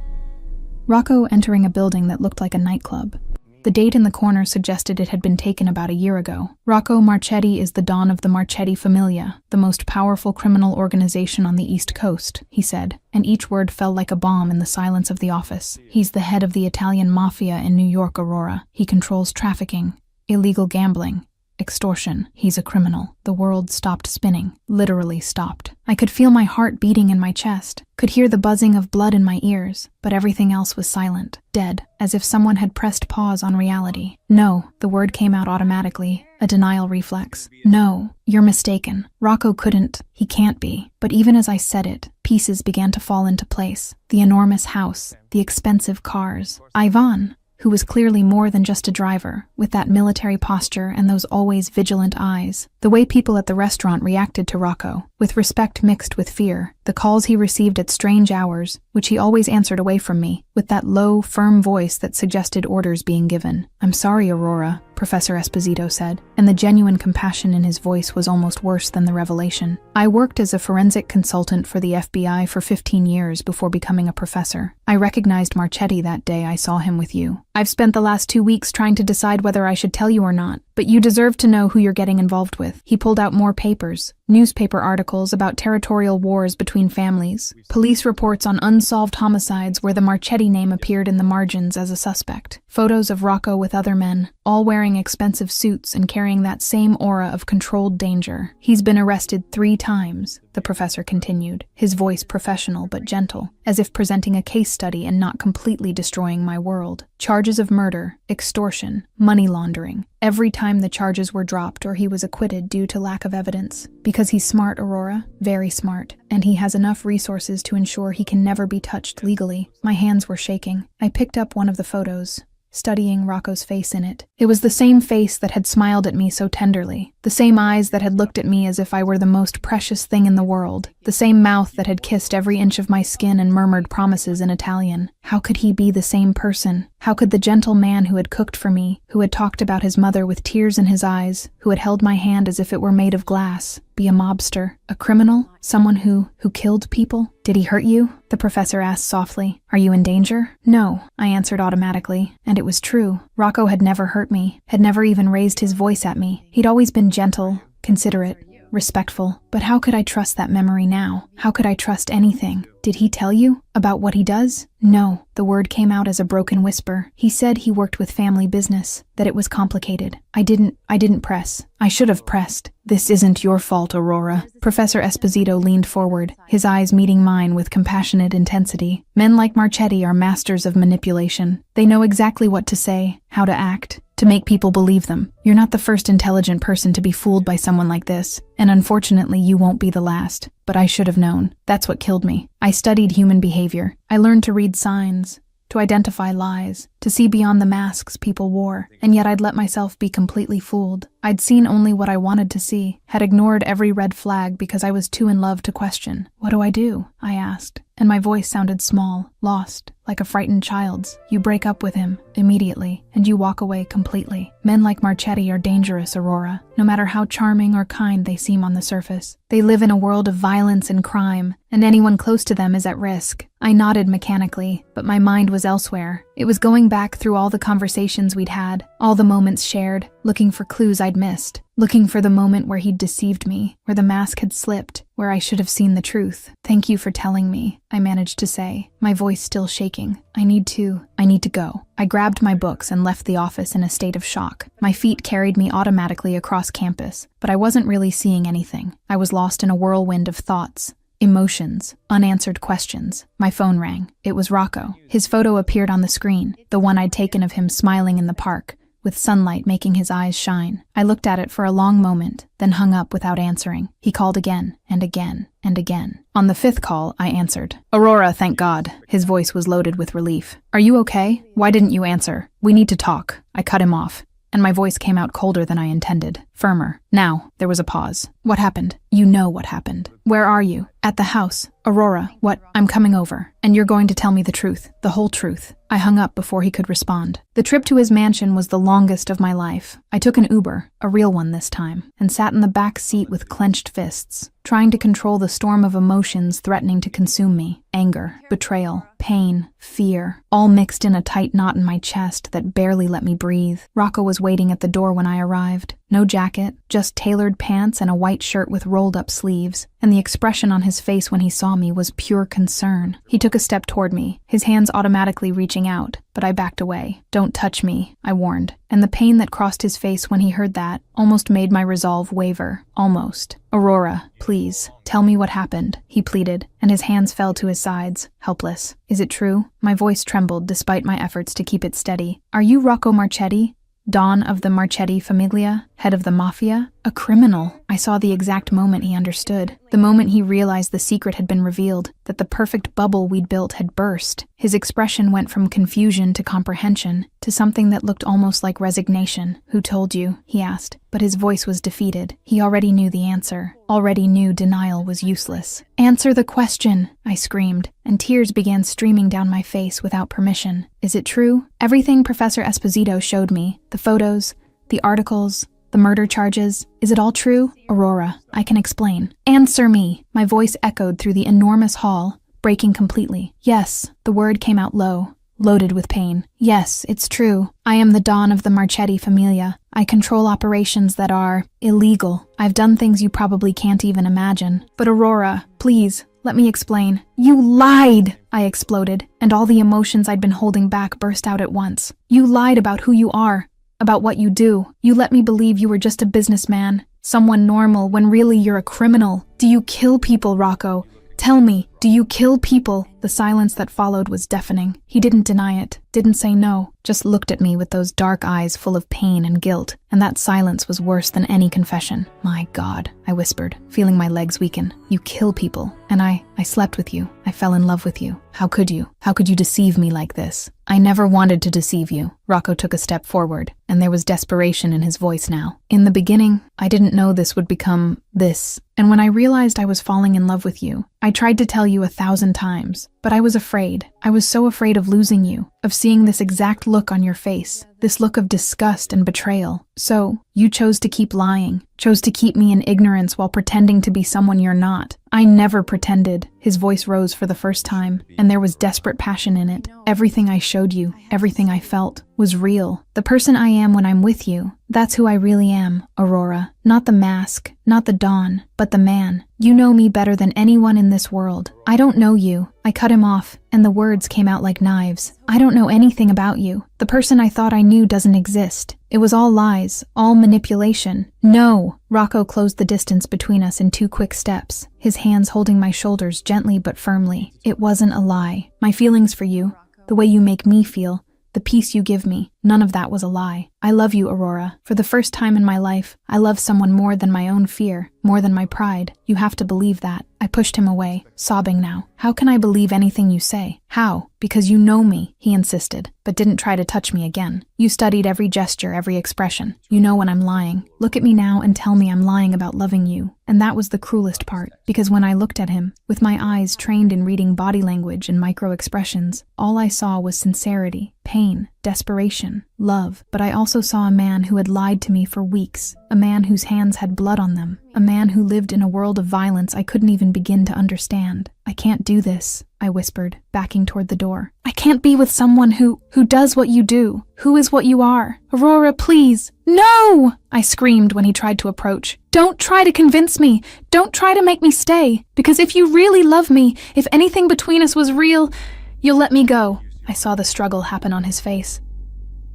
Rocco entering a building that looked like a nightclub. The date in the corner suggested it had been taken about a year ago. "Rocco Marchetti is the Don of the Marchetti Familia, the most powerful criminal organization on the East Coast," he said, and each word fell like a bomb in the silence of the office. "He's the head of the Italian Mafia in New York, Aurora. He controls trafficking, illegal gambling, extortion. He's a criminal." The world stopped spinning, literally stopped. I could feel my heart beating in my chest, could hear the buzzing of blood in my ears, but everything else was silent, dead, as if someone had pressed pause on reality. "No," the word came out automatically, a denial reflex. "No, you're mistaken. Rocco couldn't. He can't be." But even as I said it, pieces began to fall into place. The enormous house, the expensive cars, Ivan, who was clearly more than just a driver, with that military posture and those always vigilant eyes. The way people at the restaurant reacted to Rocco, with respect mixed with fear. The calls he received at strange hours, which he always answered away from me, with that low, firm voice that suggested orders being given. "I'm sorry, Aurora," Professor Esposito said, and the genuine compassion in his voice was almost worse than the revelation. "I worked as a forensic consultant for the FBI for 15 years before becoming a professor. I recognized Marchetti that day I saw him with you. I've spent the last 2 weeks trying to decide whether I should tell you or not, but you deserve to know who you're getting involved with." He pulled out more papers, newspaper articles about territorial wars between families, police reports on unsolved homicides where the Marchetti name appeared in the margins as a suspect, photos of Rocco with other men, all wearing expensive suits and carrying that same aura of controlled danger. "He's been arrested 3 times, the professor continued, his voice professional but gentle, as if presenting a case study and not completely destroying my world. "Charges of murder, extortion, money laundering. Every time the charges were dropped or he was acquitted due to lack of evidence. Because he's smart, Aurora, very smart, and he has enough resources to ensure he can never be touched legally." My hands were shaking. I picked up one of the photos, studying Rocco's face in it. It was the same face that had smiled at me so tenderly, the same eyes that had looked at me as if I were the most precious thing in the world, the same mouth that had kissed every inch of my skin and murmured promises in Italian. How could he be the same person? How could the gentle man who had cooked for me, who had talked about his mother with tears in his eyes, who had held my hand as if it were made of glass, be a mobster, a criminal, someone who killed people? "Did he hurt you?" the professor asked softly. "Are you in danger?" "No," I answered automatically, and it was true. Rocco had never hurt me, had never even raised his voice at me. He'd always been gentle, considerate, respectful. But how could I trust that memory now? How could I trust anything? Did he tell you about what he does? No, the word came out as a broken whisper. He said he worked with family business, that it was complicated. I didn't press. I should have pressed. This isn't your fault, Aurora. Professor Esposito leaned forward, his eyes meeting mine with compassionate intensity. Men like Marchetti are masters of manipulation. They know exactly what to say, how to act, to make people believe them. You're not the first intelligent person to be fooled by someone like this, and unfortunately you won't be the last. But I should have known. That's what killed me. I studied human behavior. I learned to read signs, to identify lies, to see beyond the masks people wore, and yet I'd let myself be completely fooled. I'd seen only what I wanted to see, had ignored every red flag because I was too in love to question. What do I do? I asked, and my voice sounded small, lost, like a frightened child's. You break up with him, immediately, and you walk away completely. Men like Marchetti are dangerous, Aurora, no matter how charming or kind they seem on the surface. They live in a world of violence and crime, and anyone close to them is at risk. I nodded mechanically, but my mind was elsewhere. It was going back through all the conversations we'd had, all the moments shared, looking for clues I'd missed, looking for the moment where he'd deceived me, where the mask had slipped, where I should have seen the truth. Thank you for telling me, I managed to say, my voice still shaking. I need to go. I grabbed my books and left the office in a state of shock. My feet carried me automatically across campus, but I wasn't really seeing anything. I was lost in a whirlwind of thoughts, emotions, unanswered questions. My phone rang. It was Rocco. His photo appeared on the screen, the one I'd taken of him smiling in the park, with sunlight making his eyes shine. I looked at it for a long moment, then hung up without answering. He called again, and again, and again. On the fifth call, I answered. Aurora, thank God. His voice was loaded with relief. Are you okay? Why didn't you answer? We need to talk. I cut him off, and my voice came out colder than I intended, firmer. Now, there was a pause. What happened? You know what happened. Where are you? At the house. Aurora, what? I'm coming over, and you're going to tell me the truth, the whole truth. I hung up before he could respond. The trip to his mansion was the longest of my life. I took an Uber, a real one this time, and sat in the back seat with clenched fists, trying to control the storm of emotions threatening to consume me. Anger, betrayal, pain, fear, all mixed in a tight knot in my chest that barely let me breathe. Rocco was waiting at the door when I arrived. No jacket, just tailored pants and a white shirt with rolled-up sleeves, and the expression on his face when he saw me was pure concern. He took a step toward me, his hands automatically reaching out, but I backed away. Don't touch me, I warned, and the pain that crossed his face when he heard that almost made my resolve waver. Almost. Aurora, please, tell me what happened, he pleaded, and his hands fell to his sides, helpless. Is it true? My voice trembled despite my efforts to keep it steady. Are you Rocco Marchetti? Don of the Marchetti Famiglia, head of the Mafia? A criminal. I saw the exact moment he understood. The moment he realized the secret had been revealed, that the perfect bubble we'd built had burst. His expression went from confusion to comprehension, to something that looked almost like resignation. Who told you? He asked, but his voice was defeated. He already knew the answer, already knew denial was useless. Answer the question, I screamed, and tears began streaming down my face without permission. Is it true? Everything Professor Esposito showed me, the photos, the articles, the murder charges, is it all true? Aurora, I can explain. Answer me! My voice echoed through the enormous hall, breaking completely. Yes, the word came out low, loaded with pain. Yes, it's true. I am the Don of the Marchetti Famiglia. I control operations that are illegal. I've done things you probably can't even imagine. But Aurora, please, let me explain. You lied! I exploded, and all the emotions I'd been holding back burst out at once. You lied about who you are, about what you do. You let me believe you were just a businessman, someone normal, when really you're a criminal. Do you kill people, Rocco? Tell me, do you kill people? The silence that followed was deafening. He didn't deny it, didn't say no, just looked at me with those dark eyes full of pain and guilt, and that silence was worse than any confession. My God, I whispered, feeling my legs weaken. You kill people, and I slept with you. I fell in love with you. How could you? How could you deceive me like this? I never wanted to deceive you. Rocco took a step forward, and there was desperation in his voice now. In the beginning, I didn't know this would become this, and when I realized I was falling in love with you, I tried to tell you 1,000 times, but I was afraid. I was so afraid of losing you, of seeing this exact look on your face, this look of disgust and betrayal. So, you chose to keep lying, chose to keep me in ignorance while pretending to be someone you're not. I never pretended. His voice rose for the first time, and there was desperate passion in it. Everything I showed you, everything I felt, was real. The person I am when I'm with you, that's who I really am, Aurora. Not the mask, not the Dawn, but the man. You know me better than anyone in this world. I don't know you. I cut him off, and the words came out like knives. I don't know anything about you. The person I thought I knew doesn't exist. It was all lies, all manipulation. No! Rocco closed the distance between us in 2 quick steps, his hands holding my shoulders gently but firmly. It wasn't a lie. My feelings for you, the way you make me feel, the peace you give me, none of that was a lie. I love you, Aurora. For the first time in my life, I love someone more than my own fear, more than my pride. You have to believe that. I pushed him away, sobbing now. How can I believe anything you say? How? Because you know me, he insisted, but didn't try to touch me again. You studied every gesture, every expression. You know when I'm lying. Look at me now and tell me I'm lying about loving you. And that was the cruelest part, because when I looked at him, with my eyes trained in reading body language and micro-expressions, all I saw was sincerity, pain, desperation, love. But I also saw a man who had lied to me for weeks, a man whose hands had blood on them, a man who lived in a world of violence I couldn't even begin to understand. I can't do this, I whispered, backing toward the door. I can't be with someone who does what you do, who is what you are. Aurora, please. No! I screamed when he tried to approach. Don't try to convince me. Don't try to make me stay. Because if you really love me, if anything between us was real, you'll let me go. I saw the struggle happen on his face.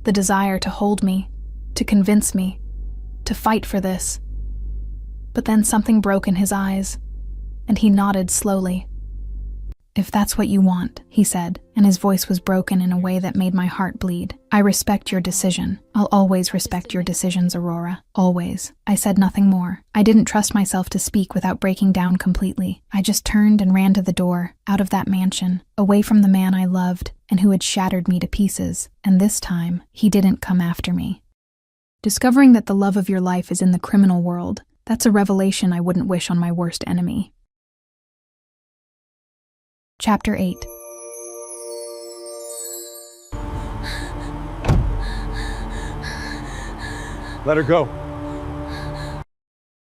The desire to hold me, to convince me, to fight for this. But then something broke in his eyes, and he nodded slowly. If that's what you want, he said, and his voice was broken in a way that made my heart bleed. I respect your decision. I'll always respect your decisions, Aurora. Always. I said nothing more. I didn't trust myself to speak without breaking down completely. I just turned and ran to the door, out of that mansion, away from the man I loved and who had shattered me to pieces. And this time, he didn't come after me. Discovering that the love of your life is in the criminal world, that's a revelation I wouldn't wish on my worst enemy. Chapter 8.
Let her go.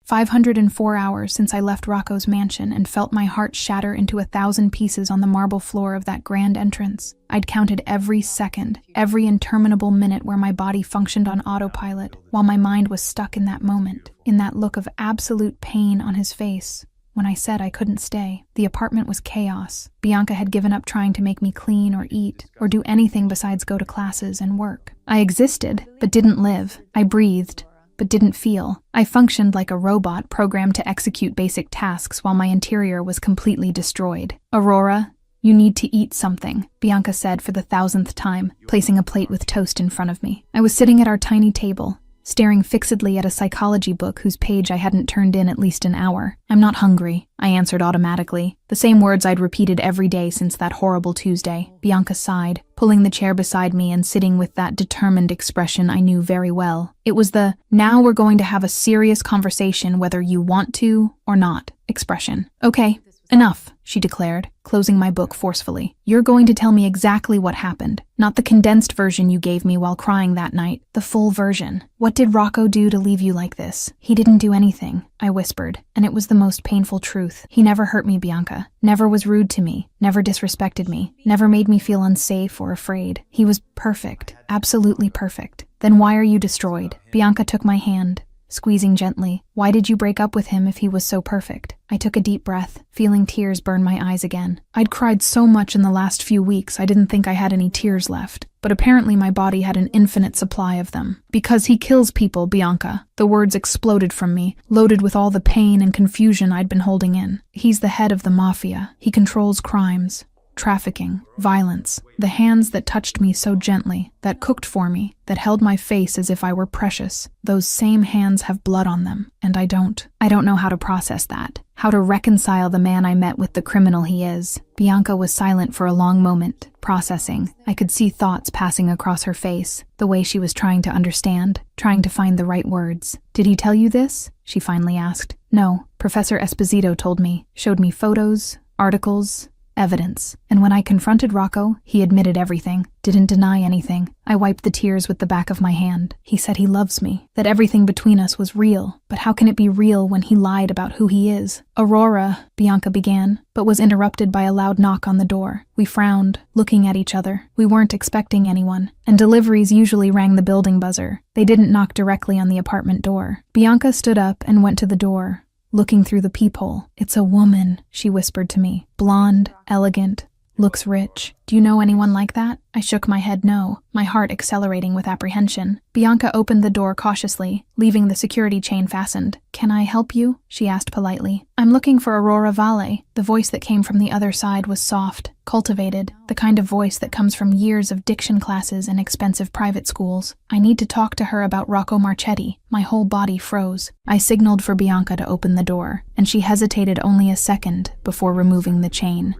504 hours since I left Rocco's mansion and felt my heart shatter into 1,000 pieces on the marble floor of that grand entrance. I'd counted every second, every interminable minute where my body functioned on autopilot, while my mind was stuck in that moment, in that look of absolute pain on his face. When I said I couldn't stay, the apartment was chaos. Bianca had given up trying to make me clean or eat, or do anything besides go to classes and work. I existed, but didn't live. I breathed, but didn't feel. I functioned like a robot programmed to execute basic tasks while my interior was completely destroyed. Aurora, you need to eat something, Bianca said for the 1,000th time, placing a plate with toast in front of me. I was sitting at our tiny table, staring fixedly at a psychology book whose page I hadn't turned in at least an hour. I'm not hungry, I answered automatically, the same words I'd repeated every day since that horrible Tuesday. Bianca sighed, pulling the chair beside me and sitting with that determined expression I knew very well. It was the, now we're going to have a serious conversation whether you want to or not, expression. Okay, enough, she declared, closing my book forcefully. You're going to tell me exactly what happened, not the condensed version you gave me while crying that night, the full version. What did Rocco do to leave you like this? He didn't do anything, I whispered, and it was the most painful truth. He never hurt me, Bianca, never was rude to me, never disrespected me, never made me feel unsafe or afraid. He was perfect, absolutely perfect. Then why are you destroyed? Bianca took my hand, squeezing gently. Why did you break up with him if he was so perfect? I took a deep breath, feeling tears burn my eyes again. I'd cried so much in the last few weeks I didn't think I had any tears left, but apparently my body had an infinite supply of them. Because he kills people, Bianca. The words exploded from me, loaded with all the pain and confusion I'd been holding in. He's the head of the Mafia. He controls crimes, trafficking, violence. The hands that touched me so gently, that cooked for me, that held my face as if I were precious. Those same hands have blood on them, and I don't. I don't know how to process that, how to reconcile the man I met with the criminal he is. Bianca was silent for a long moment, processing. I could see thoughts passing across her face, the way she was trying to understand, trying to find the right words. Did he tell you this? She finally asked. No, Professor Esposito told me, showed me photos, articles, evidence. And when I confronted Rocco, he admitted everything, didn't deny anything. I wiped the tears with the back of my hand. He said he loves me, that everything between us was real. But how can it be real when he lied about who he is? Aurora, Bianca began, but was interrupted by a loud knock on the door. We frowned, looking at each other. We weren't expecting anyone, and deliveries usually rang the building buzzer. They didn't knock directly on the apartment door. Bianca stood up and went to the door, looking through the peephole. "It's a woman," she whispered to me. "Blonde, elegant, looks rich. Do you know anyone like that?" I shook my head no, my heart accelerating with apprehension. Bianca opened the door cautiously, leaving the security chain fastened. "Can I help you?" she asked politely. "I'm looking for Aurora Valle." The voice that came from the other side was soft, cultivated, the kind of voice that comes from years of diction classes and expensive private schools. "I need to talk to her about Rocco Marchetti." My whole body froze. I signaled for Bianca to open the door, and she hesitated only a second before removing the chain.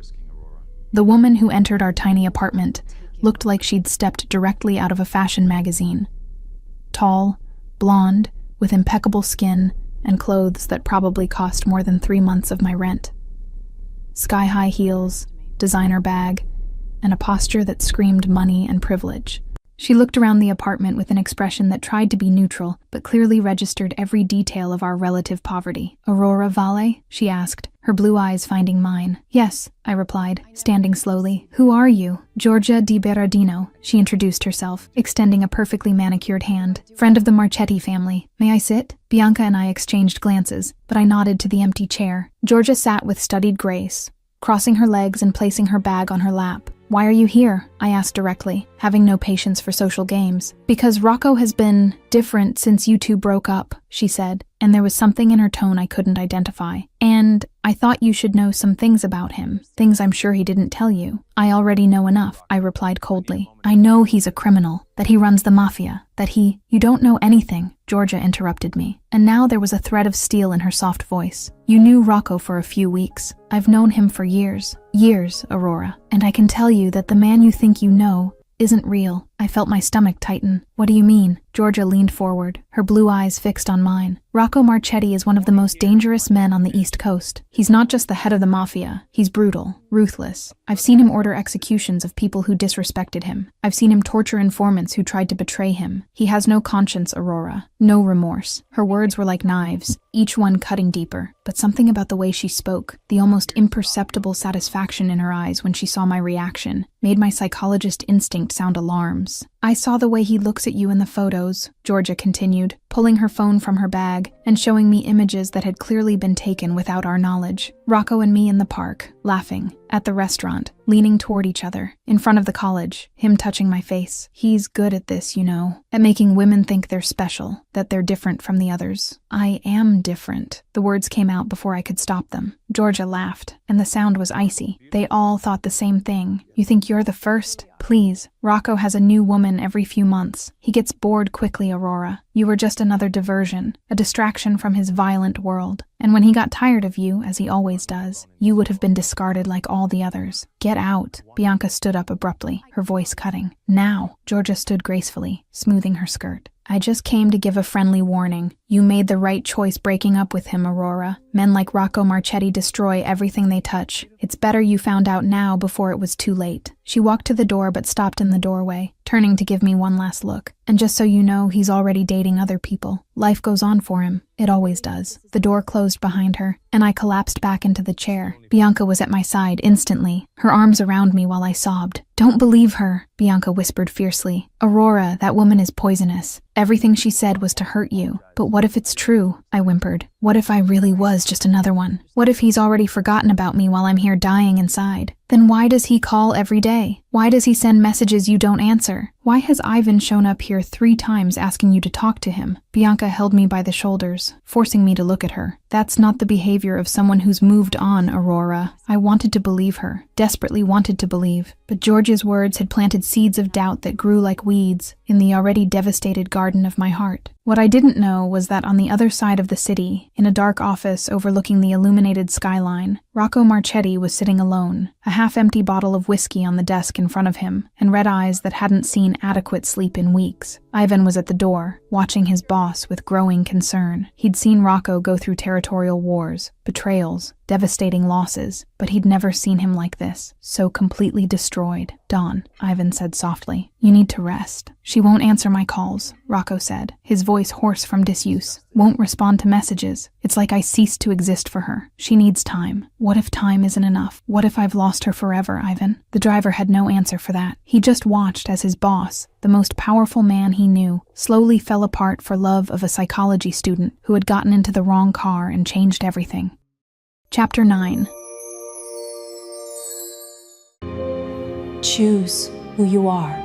The woman who entered our tiny apartment looked like she'd stepped directly out of a fashion magazine. Tall, blonde, with impeccable skin and clothes that probably cost more than 3 months of my rent. Sky-high heels, designer bag, and a posture that screamed money and privilege. She looked around the apartment with an expression that tried to be neutral, but clearly registered every detail of our relative poverty. "Aurora Valle?" she asked, her blue eyes finding mine. "Yes," I replied, standing slowly. "Who are you?" "Giorgia Di Berardino," she introduced herself, extending a perfectly manicured hand. "Friend of the Marchetti family. May I sit?" Bianca and I exchanged glances, but I nodded to the empty chair. Giorgia sat with studied grace, crossing her legs and placing her bag on her lap. "Why are you here?" I asked directly, having no patience for social games. "Because Rocco has been different since you two broke up," she said, and there was something in her tone I couldn't identify. "And I thought you should know some things about him, things I'm sure he didn't tell you." "I already know enough," I replied coldly. "I know he's a criminal, that he runs the Mafia, that he—" "You don't know anything," Giorgia interrupted me, and now there was a thread of steel in her soft voice. "You knew Rocco for a few weeks. I've known him for years. Years, Aurora. And I can tell you that the man you think you know isn't real." I felt my stomach tighten. "What do you mean?" Giorgia leaned forward, her blue eyes fixed on mine. "Rocco Marchetti is one of the most dangerous men on the East Coast. He's not just the head of the Mafia. He's brutal, ruthless. I've seen him order executions of people who disrespected him. I've seen him torture informants who tried to betray him. He has no conscience, Aurora. No remorse." Her words were like knives, each one cutting deeper. But something about the way she spoke, the almost imperceptible satisfaction in her eyes when she saw my reaction, made my psychologist instinct sound alarms. "I saw the way he looks at you in the photos," Giorgia continued, pulling her phone from her bag and showing me images that had clearly been taken without our knowledge. Rocco and me in the park, laughing, at the restaurant, leaning toward each other, in front of the college, him touching my face. He's good at this, you know, at making women think they're special, that they're different from the others. "I am different." The words came out before I could stop them. Giorgia laughed, and the sound was icy. They all thought the same thing. "You think you're the first? Please. Rocco has a new woman every few months. He gets bored quickly, Aurora. You were just another diversion, a distraction from his violent world. And when he got tired of you, as he always does, you would have been discarded like all the others. Get out." Bianca stood up abruptly, her voice cutting. "Now." Giorgia stood gracefully, smoothing her skirt. "I just came to give a friendly warning. You made the right choice breaking up with him, Aurora. Men like Rocco Marchetti destroy everything they touch. It's better you found out now before it was too late." She walked to the door but stopped in the doorway, turning to give me one last look. "And just so you know, he's already dating other people. Life goes on for him. It always does." The door closed behind her, and I collapsed back into the chair. Bianca was at my side instantly, her arms around me while I sobbed. "Don't believe her," Bianca whispered fiercely. "Aurora, that woman is poisonous. Everything she said was to hurt you. But what if it's true?" I whimpered. "What if I really was just another one? What if he's already forgotten about me while I'm here dying inside? Then why does he call every day? Why does he send messages you don't answer? Why has Ivan shown up here 3 times asking you to talk to him?" Bianca held me by the shoulders, forcing me to look at her. "That's not the behavior of someone who's moved on, Aurora." I wanted to believe her, desperately wanted to believe, but Georgia's words had planted seeds of doubt that grew like weeds in the already devastated garden of my heart. What I didn't know was that on the other side of the city, in a dark office overlooking the illuminated skyline, Rocco Marchetti was sitting alone, a half-empty bottle of whiskey on the desk in front of him, and red eyes that hadn't seen adequate sleep in weeks. Ivan was at the door, watching his boss with growing concern. He'd seen Rocco go through territorial wars, betrayals, devastating losses, but he'd never seen him like this, so completely destroyed. "Dawn," Ivan said softly, "you need to rest." "She won't answer my calls," Rocco said, his voice hoarse from disuse. "Won't respond to messages. It's like I ceased to exist for her. She needs time." "What if time isn't enough? What if I've lost her forever, Ivan?" The driver had no answer for that. He just watched as his boss, the most powerful man he knew, slowly fell apart for love of a psychology student who had gotten into the wrong car and changed everything. Chapter 9.
Choose who you are.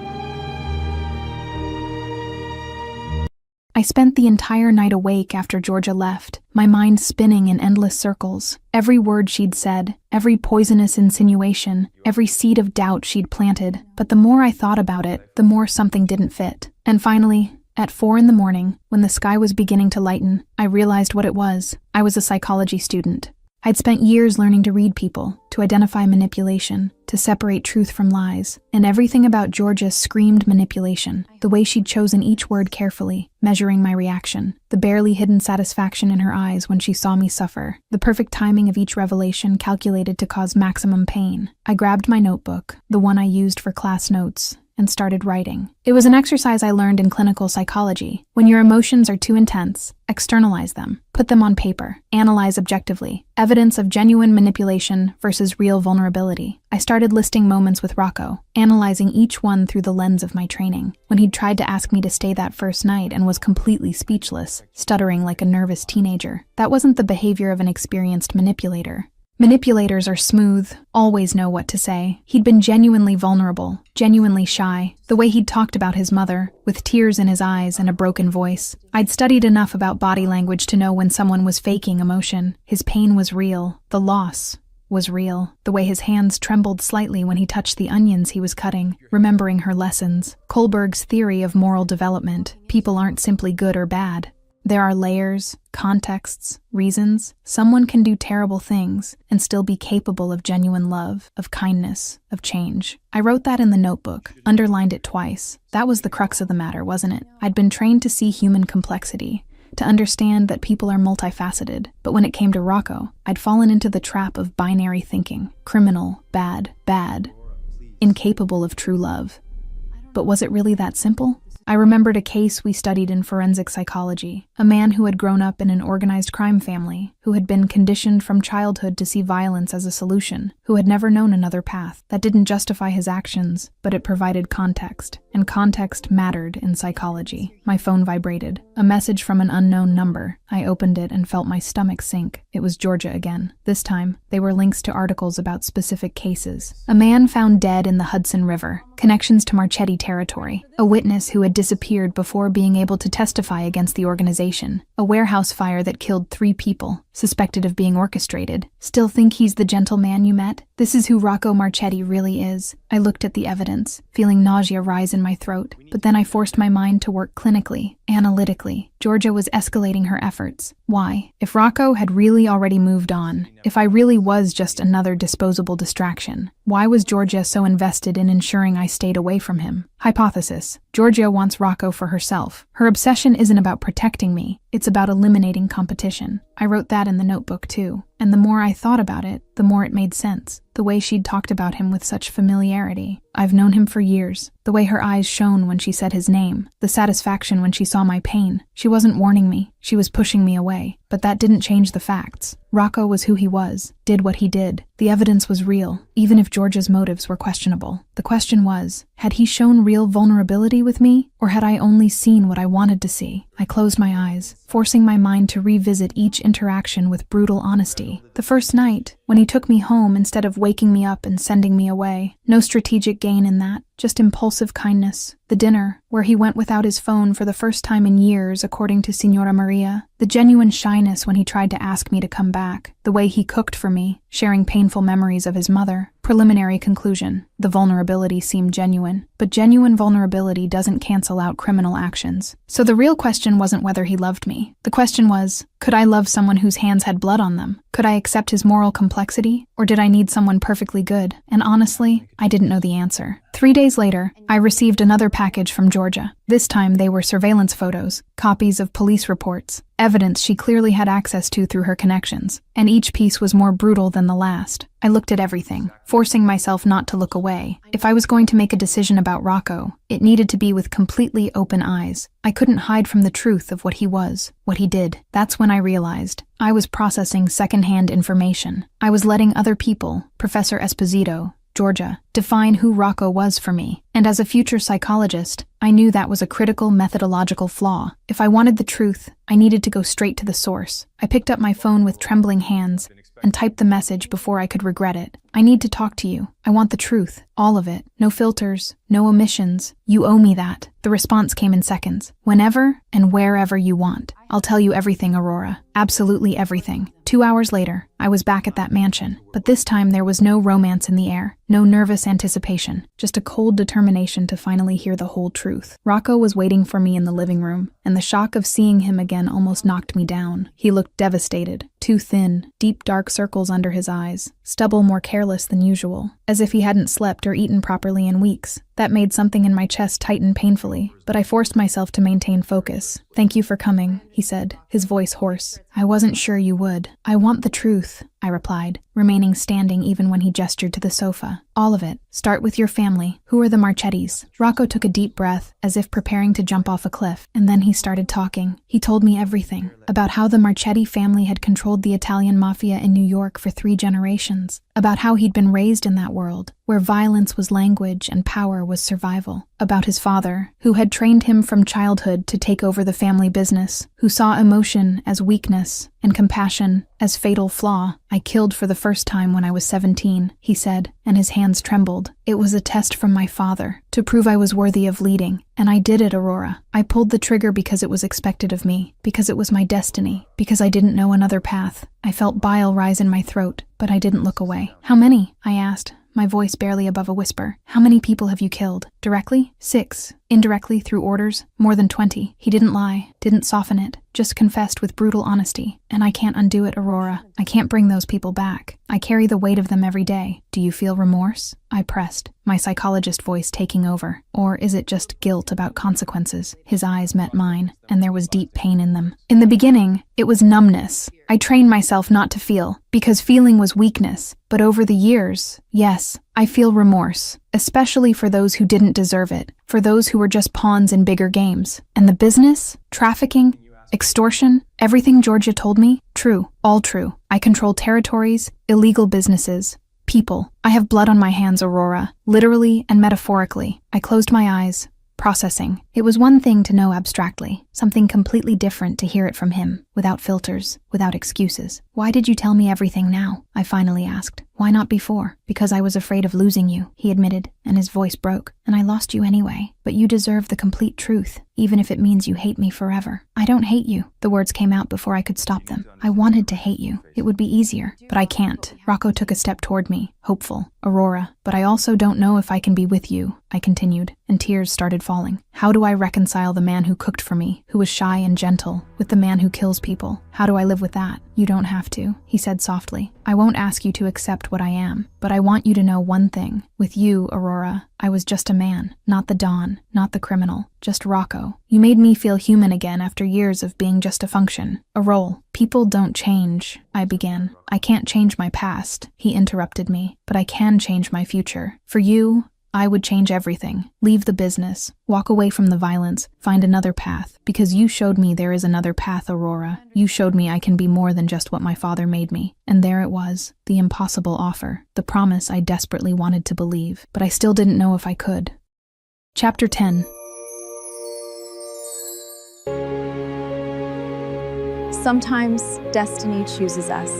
I spent the entire night awake after Georgia left, my mind spinning in endless circles. Every word she'd said, every poisonous insinuation, every seed of doubt she'd planted. But the more I thought about it, the more something didn't fit. And finally, at 4 in the morning, when the sky was beginning to lighten, I realized what it was. I was a psychology student. I'd spent years learning to read people, to identify manipulation, to separate truth from lies, and everything about Georgia screamed manipulation. The way she'd chosen each word carefully, measuring my reaction, the barely hidden satisfaction in her eyes when she saw me suffer, the perfect timing of each revelation calculated to cause maximum pain. I grabbed my notebook, the one I used for class notes, and started writing. It was an exercise I learned in clinical psychology. When your emotions are too intense, externalize them. Put them on paper. Analyze objectively. Evidence of genuine manipulation versus real vulnerability. I started listing moments with Rocco, analyzing each one through the lens of my training. When he'd tried to ask me to stay that first night and was completely speechless, stuttering like a nervous teenager. That wasn't the behavior of an experienced manipulator. Manipulators are smooth, always know what to say. He'd been genuinely vulnerable, genuinely shy, the way he'd talked about his mother, with tears in his eyes and a broken voice. I'd studied enough about body language to know when someone was faking emotion. His pain was real, the loss was real. The way his hands trembled slightly when he touched the onions he was cutting, remembering her lessons. Kohlberg's theory of moral development. People aren't simply good or bad. There are layers, contexts, reasons. Someone can do terrible things and still be capable of genuine love, of kindness, of change. I wrote that in the notebook, underlined it twice. That was the crux of the matter, wasn't it? I'd been trained to see human complexity, to understand that people are multifaceted. But when it came to Rocco, I'd fallen into the trap of binary thinking. Criminal, bad, incapable of true love. But was it really that simple? I remembered a case we studied in forensic psychology, a man who had grown up in an organized crime family, who had been conditioned from childhood to see violence as a solution, who had never known another path. That didn't justify his actions, but it provided context, and context mattered in psychology. My phone vibrated. A message from an unknown number. I opened it and felt my stomach sink. It was Georgia again. This time, they were links to articles about specific cases. A man found dead in the Hudson River. Connections to Marchetti territory. A witness who had disappeared before being able to testify against the organization. A warehouse fire that killed 3 people, suspected of being orchestrated. Still think he's the gentleman you met? This is who Rocco Marchetti really is. I looked at the evidence, feeling nausea rise in my throat, but then I forced my mind to work clinically, analytically. Georgia was escalating her efforts. Why? If Rocco had really already moved on, if I really was just another disposable distraction, why was Georgia so invested in ensuring I stayed away from him? Hypothesis. Georgia wants Rocco for herself. Her obsession isn't about protecting me, it's about eliminating competition. I wrote that in the notebook too, and the more I thought about it, the more it made sense. The way she'd talked about him with such familiarity. I've known him for years. The way her eyes shone when she said his name. The satisfaction when she saw my pain. She wasn't warning me. She was pushing me away. But that didn't change the facts. Rocco was who he was, did what he did. The evidence was real, even if Georgia's motives were questionable. The question was, had he shown real vulnerability with me, or had I only seen what I wanted to see? I closed my eyes, forcing my mind to revisit each interaction with brutal honesty. The first night, when he took me home instead of waking me up and sending me away. No strategic gain in that, just impulsive kindness. The dinner, where he went without his phone for the first time in years, according to Signora Maria. The genuine shyness when he tried to ask me to come back. The way he cooked for me, sharing painful memories of his mother. Preliminary conclusion. The vulnerability seemed genuine, but genuine vulnerability doesn't cancel out criminal actions. So the real question wasn't whether he loved me. The question was, could I love someone whose hands had blood on them? Could I accept his moral complexity? Or did I need someone perfectly good? And honestly, I didn't know the answer. 3 days later, I received another package from Georgia. This time they were surveillance photos, copies of police reports, evidence she clearly had access to through her connections, and each piece was more brutal than the last. I looked at everything, forcing myself not to look away. If I was going to make a decision about Rocco, it needed to be with completely open eyes. I couldn't hide from the truth of what he was, what he did. That's when I realized I was processing secondhand information. I was letting other people, Professor Esposito, Georgia, define who Rocco was for me. And as a future psychologist, I knew that was a critical methodological flaw. If I wanted the truth, I needed to go straight to the source. I picked up my phone with trembling hands and typed the message before I could regret it. I need to talk to you. I want the truth. All of it. No filters. No omissions. You owe me that. The response came in seconds. Whenever and wherever you want. I'll tell you everything, Aurora. Absolutely everything. 2 hours later, I was back at that mansion. But this time there was no romance in the air. No nervous anticipation. Just a cold determination to finally hear the whole truth. Rocco was waiting for me in the living room, and the shock of seeing him again almost knocked me down. He looked devastated. Too thin. Deep dark circles under his eyes. Stubble more careless than usual. As if he hadn't slept or eaten properly in weeks. That made something in my chest tighten painfully, but I forced myself to maintain focus. "Thank you for coming," he said, his voice hoarse. "I wasn't sure you would." "I want the truth," I replied, remaining standing even when he gestured to the sofa. "All of it. Start with your family. Who are the Marchettis?" Rocco took a deep breath, as if preparing to jump off a cliff, and then he started talking. He told me everything, about how the Marchetti family had controlled the Italian Mafia in New York for 3 generations, about how he'd been raised in that world, where violence was language and power was survival, about his father, who had trained him from childhood to take over the family business, who saw emotion as weakness and compassion as fatal flaw. "I killed for the first time when I was 17, he said, and his hands trembled. "It was a test from my father, to prove I was worthy of leading, and I did it, Aurora. I pulled the trigger because it was expected of me, because it was my destiny, because I didn't know another path." I felt bile rise in my throat, but I didn't look away. "How many?" I asked, my voice barely above a whisper. "How many people have you killed?" "Directly? 6. Indirectly, through orders? More than 20. He didn't lie, didn't soften it, just confessed with brutal honesty. And I can't undo it, Aurora. I can't bring those people back. I carry the weight of them every day. Do you feel remorse?" I pressed, my psychologist voice taking over. "Or is it just guilt about consequences?" His eyes met mine, and there was deep pain in them. "In the beginning, it was numbness. I trained myself not to feel, because feeling was weakness. But over the years, yes, I feel remorse, especially for those who didn't deserve it, for those who were just pawns in bigger games. And the business, trafficking, extortion, everything Georgia told me, true, all true. I control territories, illegal businesses, people. I have blood on my hands, Aurora, literally and metaphorically." I closed my eyes, processing. It was one thing to know abstractly, something completely different to hear it from him, without filters, without excuses. "Why did you tell me everything now?" I finally asked. "Why not before?" "Because I was afraid of losing you," he admitted, and his voice broke. "And I lost you anyway. But you deserve the complete truth, even if it means you hate me forever." "I don't hate you." The words came out before I could stop them. "I wanted to hate you. It would be easier. But I can't." Rocco took a step toward me, hopeful. "Aurora, but I also don't know if I can be with you," I continued, and tears started falling. "How do I reconcile the man who cooked for me, who was shy and gentle, with the man who kills people? How do I live with that?" "You don't have to," he said softly. "I won't ask you to accept what I am, but I want you to know one thing. With you, Aurora, I was just a man, not the Don, not the criminal, just Rocco. You made me feel human again after years of being just a function, a role." "People don't change," I began. "I can't change my past," he interrupted me, "but I can change my future. For you, I would change everything. Leave the business, walk away from the violence, find another path. Because you showed me there is another path, Aurora. You showed me I can be more than just what my father made me." And there it was, the impossible offer, the promise I desperately wanted to believe, but I still didn't know if I could. Chapter 10.
Sometimes destiny chooses us.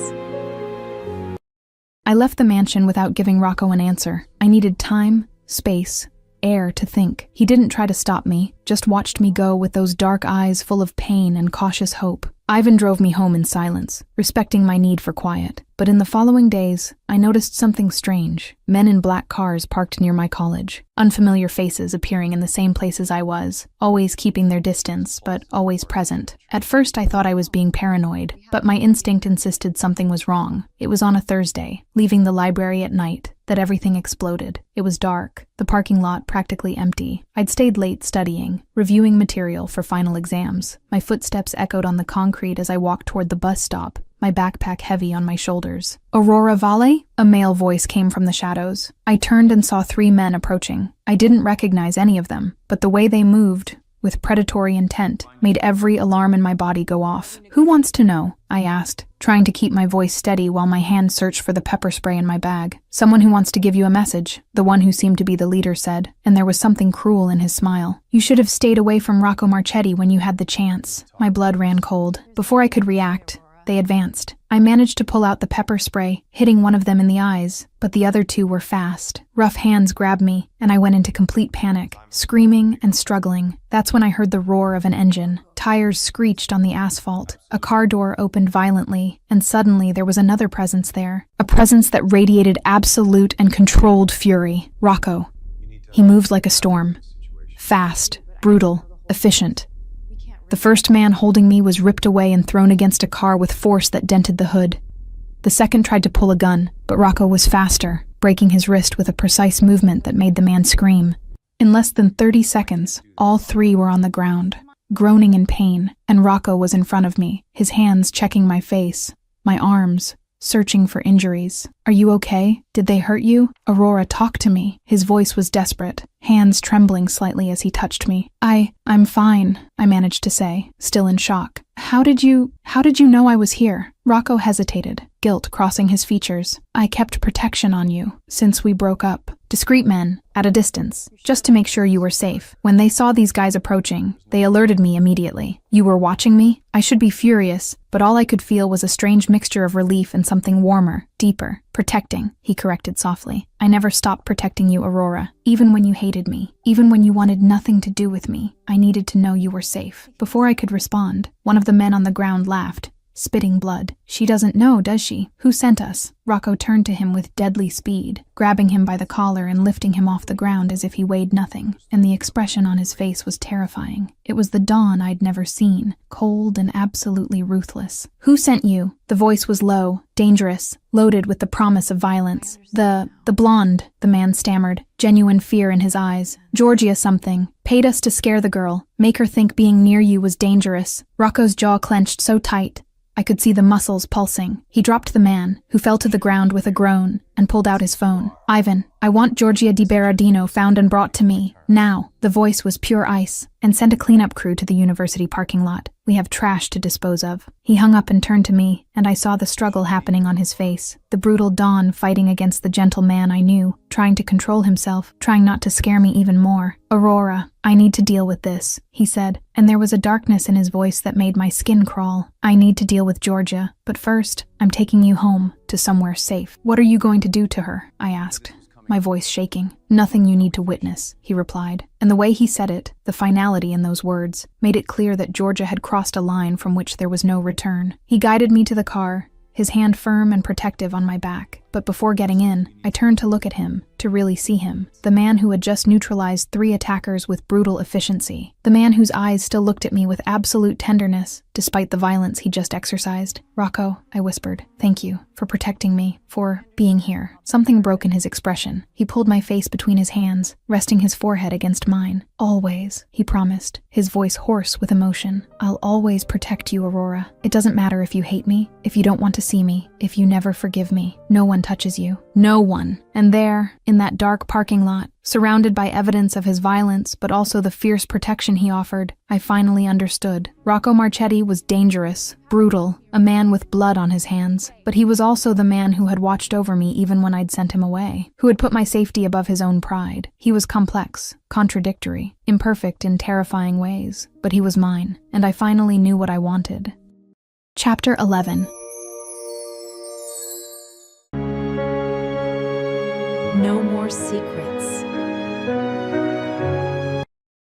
I left the mansion without giving Rocco an answer. I needed time, space, air to think. He didn't try to stop me, just watched me go with those dark eyes full of pain and cautious hope. Ivan drove me home in silence, respecting my need for quiet. But in the following days, I noticed something strange. Men in black cars parked near my college. Unfamiliar faces appearing in the same places I was, always keeping their distance, but always present. At first I thought I was being paranoid, but my instinct insisted something was wrong. It was on a Thursday, leaving the library at night, that everything exploded. It was dark, the parking lot practically empty. I'd stayed late studying, reviewing material for final exams. My footsteps echoed on the concrete as I walked toward the bus stop, my backpack heavy on my shoulders. "Aurora Vale?" A male voice came from the shadows. I turned and saw 3 men approaching. I didn't recognize any of them, but the way they moved, with predatory intent, made every alarm in my body go off. "Who wants to know?" I asked, trying to keep my voice steady while my hand searched for the pepper spray in my bag. "Someone who wants to give you a message," the one who seemed to be the leader said, and there was something cruel in his smile. "You should have stayed away from Rocco Marchetti when you had the chance." My blood ran cold. Before I could react, they advanced. I managed to pull out the pepper spray, hitting one of them in the eyes, but the other 2 were fast. Rough hands grabbed me, and I went into complete panic, screaming and struggling. That's when I heard the roar of an engine. Tires screeched on the asphalt. A car door opened violently, and suddenly there was another presence there. A presence that radiated absolute and controlled fury. Rocco. He moved like a storm. Fast, brutal, efficient. The first man holding me was ripped away and thrown against a car with force that dented the hood. The second tried to pull a gun, but Rocco was faster, breaking his wrist with a precise movement that made the man scream. In less than 30 seconds, all 3 were on the ground, groaning in pain, and Rocco was in front of me, his hands checking my face, my arms, searching for injuries. "Are you okay? Did they hurt you? Aurora, talk to me." His voice was desperate, hands trembling slightly as he touched me. I'm fine," I managed to say, still in shock. How did you know I was here?" Rocco hesitated, guilt crossing his features. "I kept protection on you since we broke up. Discreet men, at a distance, just to make sure you were safe. When they saw these guys approaching, they alerted me immediately. You were watching me? I should be furious, but all I could feel was a strange mixture of relief and something warmer, deeper. Protecting," he corrected softly. "I never stopped protecting you, Aurora. Even when you hated me, even when you wanted nothing to do with me, I needed to know you were safe." Before I could respond, one of the men on the ground laughed, spitting blood. "She doesn't know, does she? Who sent us?" Rocco turned to him with deadly speed, grabbing him by the collar and lifting him off the ground as if he weighed nothing, and the expression on his face was terrifying. It was the Dawn I'd never seen, cold and absolutely ruthless. "Who sent you?" The voice was low, dangerous, loaded with the promise of violence. The blonde," the man stammered, genuine fear in his eyes. "Georgia something. Paid us to scare the girl, make her think being near you was dangerous." Rocco's jaw clenched so tight, I could see the muscles pulsing. He dropped the man, who fell to the ground with a groan, and pulled out his phone. "Ivan, I want Giorgia Di Berardino found and brought to me. Now." The voice was pure ice. "And send a cleanup crew to the university parking lot. We have trash to dispose of." He hung up and turned to me, and I saw the struggle happening on his face. The brutal Don fighting against the gentle man I knew, trying to control himself, trying not to scare me even more. "Aurora, I need to deal with this," he said, and there was a darkness in his voice that made my skin crawl. "I need to deal with Georgia, but first, I'm taking you home, to somewhere safe." "What are you going to do to her?" I asked, my voice shaking. "Nothing you need to witness," he replied, and the way he said it, the finality in those words, made it clear that Georgia had crossed a line from which there was no return. He guided me to the car, his hand firm and protective on my back. But before getting in, I turned to look at him, to really see him. The man who had just neutralized 3 attackers with brutal efficiency. The man whose eyes still looked at me with absolute tenderness, despite the violence he just exercised. "Rocco," I whispered, "thank you for protecting me, for being here." Something broke in his expression. He pulled my face between his hands, resting his forehead against mine. "Always," he promised, his voice hoarse with emotion. "I'll always protect you, Aurora. It doesn't matter if you hate me, if you don't want to see me, if you never forgive me. No one touches you. No one." And there, in that dark parking lot, surrounded by evidence of his violence but also the fierce protection he offered, I finally understood. Rocco Marchetti was dangerous, brutal, a man with blood on his hands, but he was also the man who had watched over me even when I'd sent him away, who had put my safety above his own pride. He was complex, contradictory, imperfect in terrifying ways, but he was mine, and I finally knew what I wanted. Chapter 11.
No more secrets.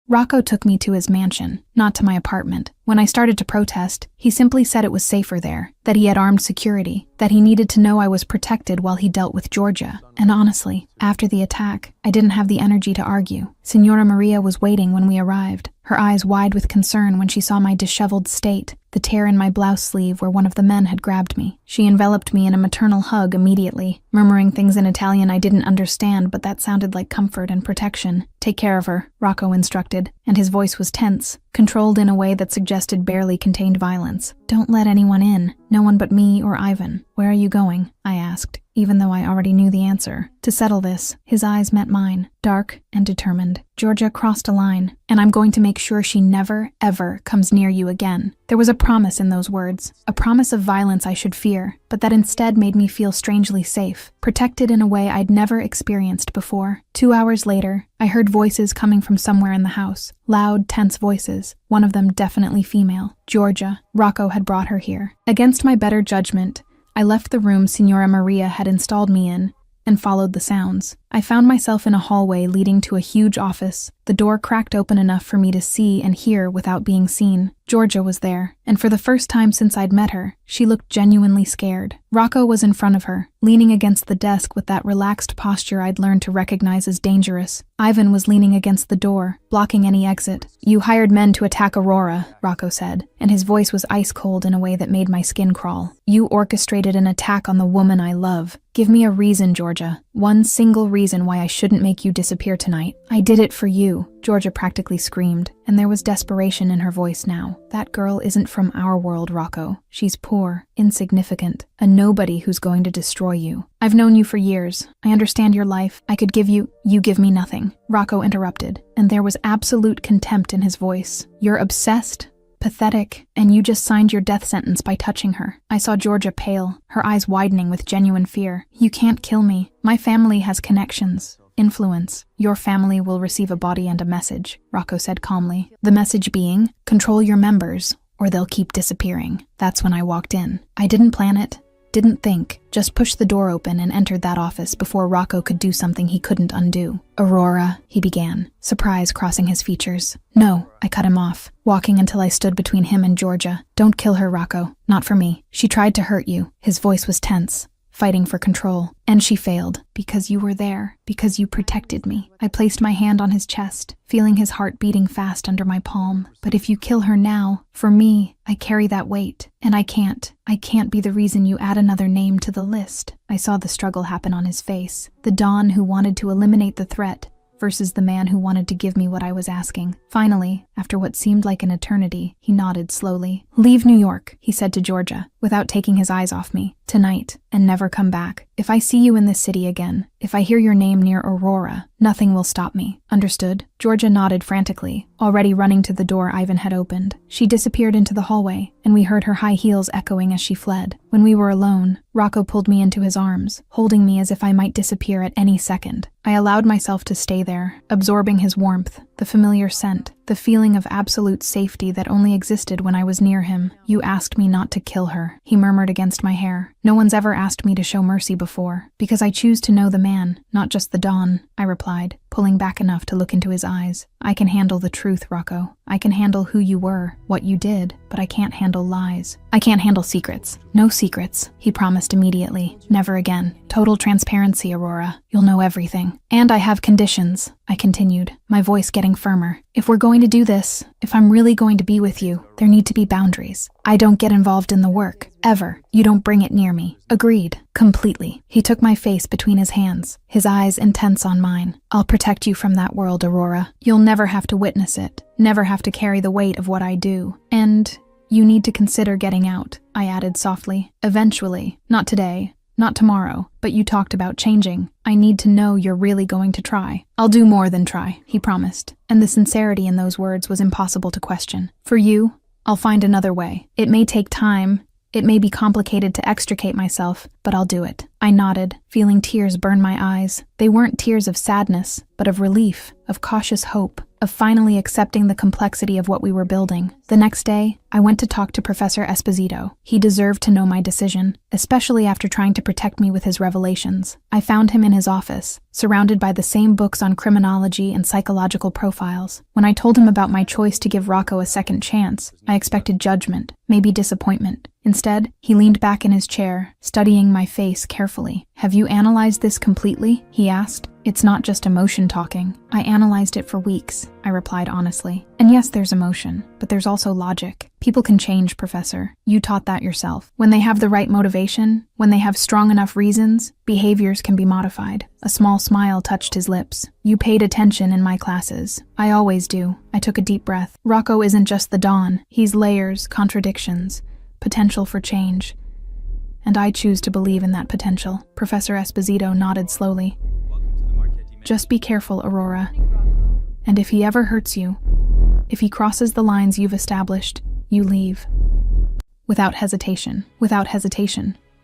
Rocco took me to his mansion, not to my apartment. When I started to protest, he simply said it was safer there, that he had armed security, that he needed to know I was protected while he dealt with Georgia. And honestly, after the attack, I didn't have the energy to argue. Signora Maria was waiting when we arrived, her eyes wide with concern when she saw my disheveled state, the tear in my blouse sleeve where one of the men had grabbed me. She enveloped me in a maternal hug immediately, murmuring things in Italian I didn't understand, but that sounded like comfort and protection. "Take care of her," Rocco instructed, and his voice was tense, controlled in a way that suggested barely contained violence. "Don't let anyone in, no one but me or Ivan." "Where are you going?" I asked, even though I already knew the answer. To settle this, his eyes met mine, dark and determined. "Georgia crossed a line, and I'm going to make sure she never, ever comes near you again." There was a promise in those words, a promise of violence I should fear, but that instead made me feel strangely safe, protected in a way I'd never experienced before. 2 hours later, I heard voices coming from somewhere in the house, loud, tense voices, one of them definitely female. Georgia. Rocco had brought her here. Against my better judgment, I left the room Signora Maria had installed me in and followed the sounds. I found myself in a hallway leading to a huge office, the door cracked open enough for me to see and hear without being seen. Georgia was there, and for the first time since I'd met her, she looked genuinely scared. Rocco was in front of her, leaning against the desk with that relaxed posture I'd learned to recognize as dangerous. Ivan was leaning against the door, blocking any exit. "You hired men to attack Aurora," Rocco said, and his voice was ice cold in a way that made my skin crawl. "You orchestrated an attack on the woman I love. Give me a reason, Georgia. One single reason why I shouldn't make you disappear tonight. I did it for you." Georgia practically screamed, and there was desperation in her voice now. "That girl isn't from our world, Rocco. She's poor, insignificant, a nobody who's going to destroy you. I've known you for years. I understand your life. I could give you— You give me nothing." Rocco interrupted, and there was absolute contempt in his voice. "You're obsessed, pathetic, and you just signed your death sentence by touching her." I saw Georgia pale, her eyes widening with genuine fear. "You can't kill me. My family has connections. Influence. Your family will receive a body and a message," Rocco said calmly. "The message being, control your members, or they'll keep disappearing." That's when I walked in. I didn't plan it, didn't think, just pushed the door open and entered that office before Rocco could do something he couldn't undo. "Aurora," he began, surprise crossing his features. "No," I cut him off, walking until I stood between him and Georgia. "Don't kill her, Rocco. Not for me. She tried to hurt you." His voice was tense, fighting for control. "And she failed, because you were there, because you protected me." I placed my hand on his chest, feeling his heart beating fast under my palm. "But if you kill her now, for me, I carry that weight, and I can't be the reason you add another name to the list." I saw the struggle happen on his face, the Don who wanted to eliminate the threat versus the man who wanted to give me what I was asking. Finally, after what seemed like an eternity, he nodded slowly. "Leave New York," he said to Georgia, without taking his eyes off me. "Tonight, and never come back. If I see you in this city again, if I hear your name near Aurora, nothing will stop me. Understood?" Georgia nodded frantically, already running to the door Ivan had opened. She disappeared into the hallway, and we heard her high heels echoing as she fled. When we were alone, Rocco pulled me into his arms, holding me as if I might disappear at any second. I allowed myself to stay there, absorbing his warmth, the familiar scent, the feeling of absolute safety that only existed when I was near him. "You asked me not to kill her," he murmured against my hair. "No one's ever asked me to show mercy before, because I choose to know the man, not just the Don," I replied, pulling back enough to look into his eyes. "I can handle the truth, Rocco. I can handle who you were, what you did, but I can't handle lies. I can't handle secrets." "No secrets," he promised immediately. "Never again. Total transparency, Aurora. You'll know everything. And I have conditions," I continued, my voice getting firmer. "If we're going to do this, if I'm really going to be with you, there need to be boundaries. I don't get involved in the work. Ever. You don't bring it near me." "Agreed. Completely." He took my face between his hands, his eyes intense on mine. "I'll protect you from that world, Aurora. You'll never have to witness it, never have to carry the weight of what I do. And you need to consider getting out," I added softly. "Eventually. Not today. Not tomorrow, but you talked about changing. I need to know you're really going to try." "I'll do more than try," he promised, and the sincerity in those words was impossible to question. "For you, I'll find another way. It may take time, it may be complicated to extricate myself, but I'll do it." I nodded, feeling tears burn my eyes. They weren't tears of sadness, but of relief, of cautious hope, of finally accepting the complexity of what we were building. The next day, I went to talk to Professor Esposito. He deserved to know my decision, especially after trying to protect me with his revelations. I found him in his office, surrounded by the same books on criminology and psychological profiles. When I told him about my choice to give Rocco a second chance, I expected judgment, maybe disappointment. Instead, he leaned back in his chair, studying my face carefully. "Have you analyzed this completely?" he asked. "It's not just emotion talking. I analyzed it for weeks," I replied honestly. "And yes, there's emotion, but there's also logic. People can change, Professor. You taught that yourself. When they have the right motivation, when they have strong enough reasons, behaviors can be modified." A small smile touched his lips. "You paid attention in my classes. I always do." I took a deep breath. Rocco isn't just the Don. He's layers, contradictions, potential for change. And I choose to believe in that potential. Professor Esposito nodded slowly. "Just be careful, Aurora. And if he ever hurts you, if he crosses the lines you've established, you leave." Without hesitation,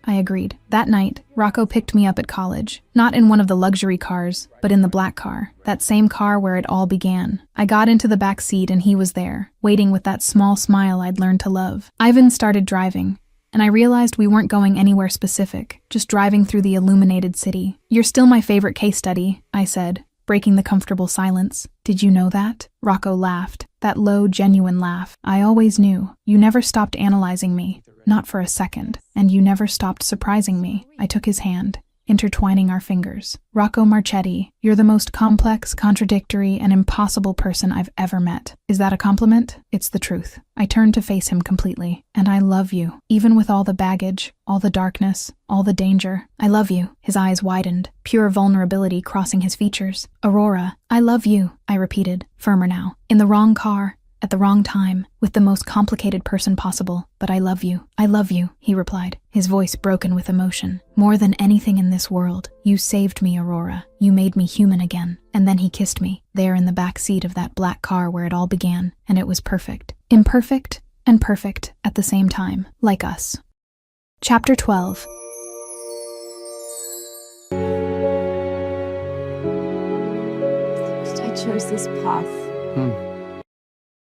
I agreed. That night, Rocco picked me up at college. Not in one of the luxury cars, but in the black car. That same car where it all began. I got into the back seat and he was there, waiting with that small smile I'd learned to love. Ivan started driving, and I realized we weren't going anywhere specific, just driving through the illuminated city. "You're still my favorite case study," I said, breaking the comfortable silence. "Did you know that?" Rocco laughed, that low, genuine laugh. "I always knew. You never stopped analyzing me, not for a second, and you never stopped surprising me." I took his hand, intertwining our fingers. "Rocco Marchetti, you're the most complex, contradictory, and impossible person I've ever met." Is that a compliment? It's the truth. I turned to face him completely. "And I love you, even with all the baggage, all the darkness, all the danger. I love you." His eyes widened, pure vulnerability crossing his features. "Aurora, I love you," I repeated, firmer now. "In the wrong car, at the wrong time, with the most complicated person possible, but I love you." "I love you," he replied, his voice broken with emotion. "More than anything in this world. You saved me, Aurora. You made me human again." And then he kissed me, there in the back seat of that black car where it all began, and it was perfect. Imperfect and perfect at the same time, like us. Chapter 12.
I chose this path.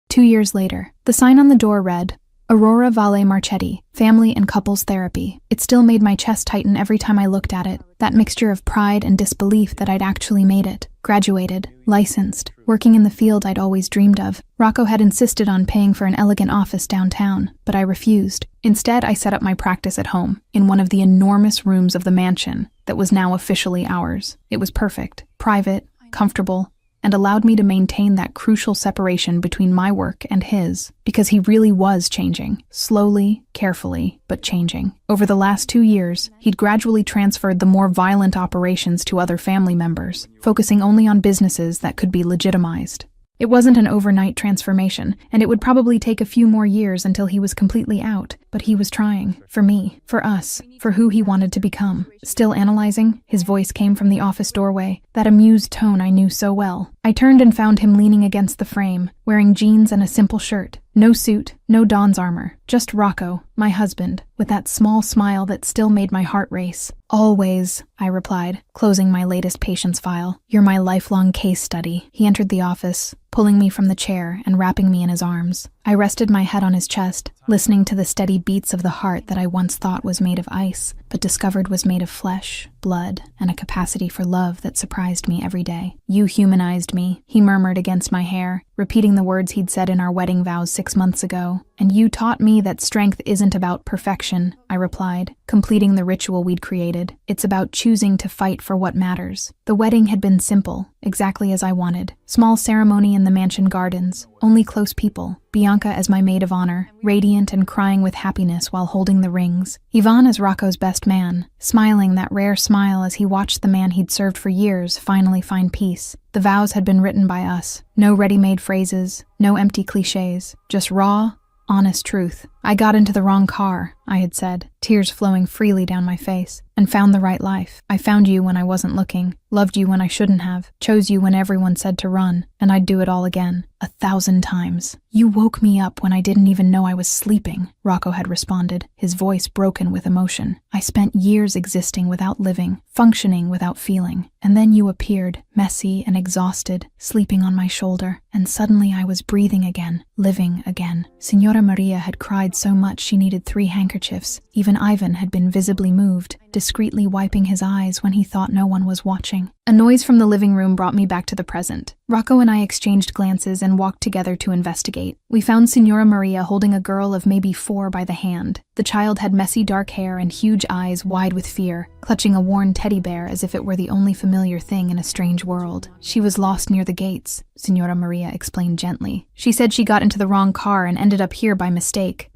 2 years later, the sign on the door read, Aurora Valle Marchetti, Family and Couples Therapy. It still made my chest tighten every time I looked at it, that mixture of pride and disbelief that I'd actually made it. Graduated, licensed, working in the field I'd always dreamed of. Rocco had insisted on paying for an elegant office downtown, but I refused. Instead, I set up my practice at home, in one of the enormous rooms of the mansion that was now officially ours. It was perfect, private, comfortable, and allowed me to maintain that crucial separation between my work and his, because he really was changing, slowly, carefully, but changing. Over the last 2 years, he'd gradually transferred the more violent operations to other family members, focusing only on businesses that could be legitimized. It wasn't an overnight transformation, and it would probably take a few more years until he was completely out, but he was trying. For me, for us, for who he wanted to become. Still analyzing, his voice came from the office doorway, that amused tone I knew so well. I turned and found him leaning against the frame, wearing jeans and a simple shirt. No suit, no Don's armor, just Rocco, my husband, with that small smile that still made my heart race. "Always," I replied, closing my latest patient's file. "You're my lifelong case study." He entered the office, pulling me from the chair and wrapping me in his arms. I rested my head on his chest, listening to the steady beats of the heart that I once thought was made of ice, but discovered was made of flesh, blood, and a capacity for love that surprised me every day. "You humanized me," he murmured against my hair, repeating the words he'd said in our wedding vows 6 months ago. "And you taught me that strength isn't about perfection," I replied, completing the ritual we'd created. "It's about choosing to fight for what matters." The wedding had been simple, exactly as I wanted. Small ceremony in the mansion gardens, only close people. Bianca as my maid of honor, radiant and crying with happiness while holding the rings. Ivan as Rocco's best man, smiling that rare smile as he watched the man he'd served for years finally find peace. The vows had been written by us. No ready-made phrases, no empty cliches, just raw, honest truth. I got into the wrong car, I had said, tears flowing freely down my face, and found the right life. I found you when I wasn't looking, loved you when I shouldn't have, chose you when everyone said to run, and I'd do it all again, 1,000 times. You woke me up when I didn't even know I was sleeping, Rocco had responded, his voice broken with emotion. I spent years existing without living, functioning without feeling, and then you appeared, messy and exhausted, sleeping on my shoulder, and suddenly I was breathing again, living again. Signora Maria had cried so much she needed 3 handkerchiefs. Even Ivan had been visibly moved, discreetly wiping his eyes when he thought no one was watching. A noise from the living room brought me back to the present. Rocco and I exchanged glances and walked together to investigate. We found Signora Maria holding a girl of maybe 4 by the hand. The child had messy dark hair and huge eyes wide with fear, clutching a worn teddy bear as if it were the only familiar thing in a strange world. She was lost near the gates, Signora Maria explained gently. She said she got into the wrong car and ended up here by mistake.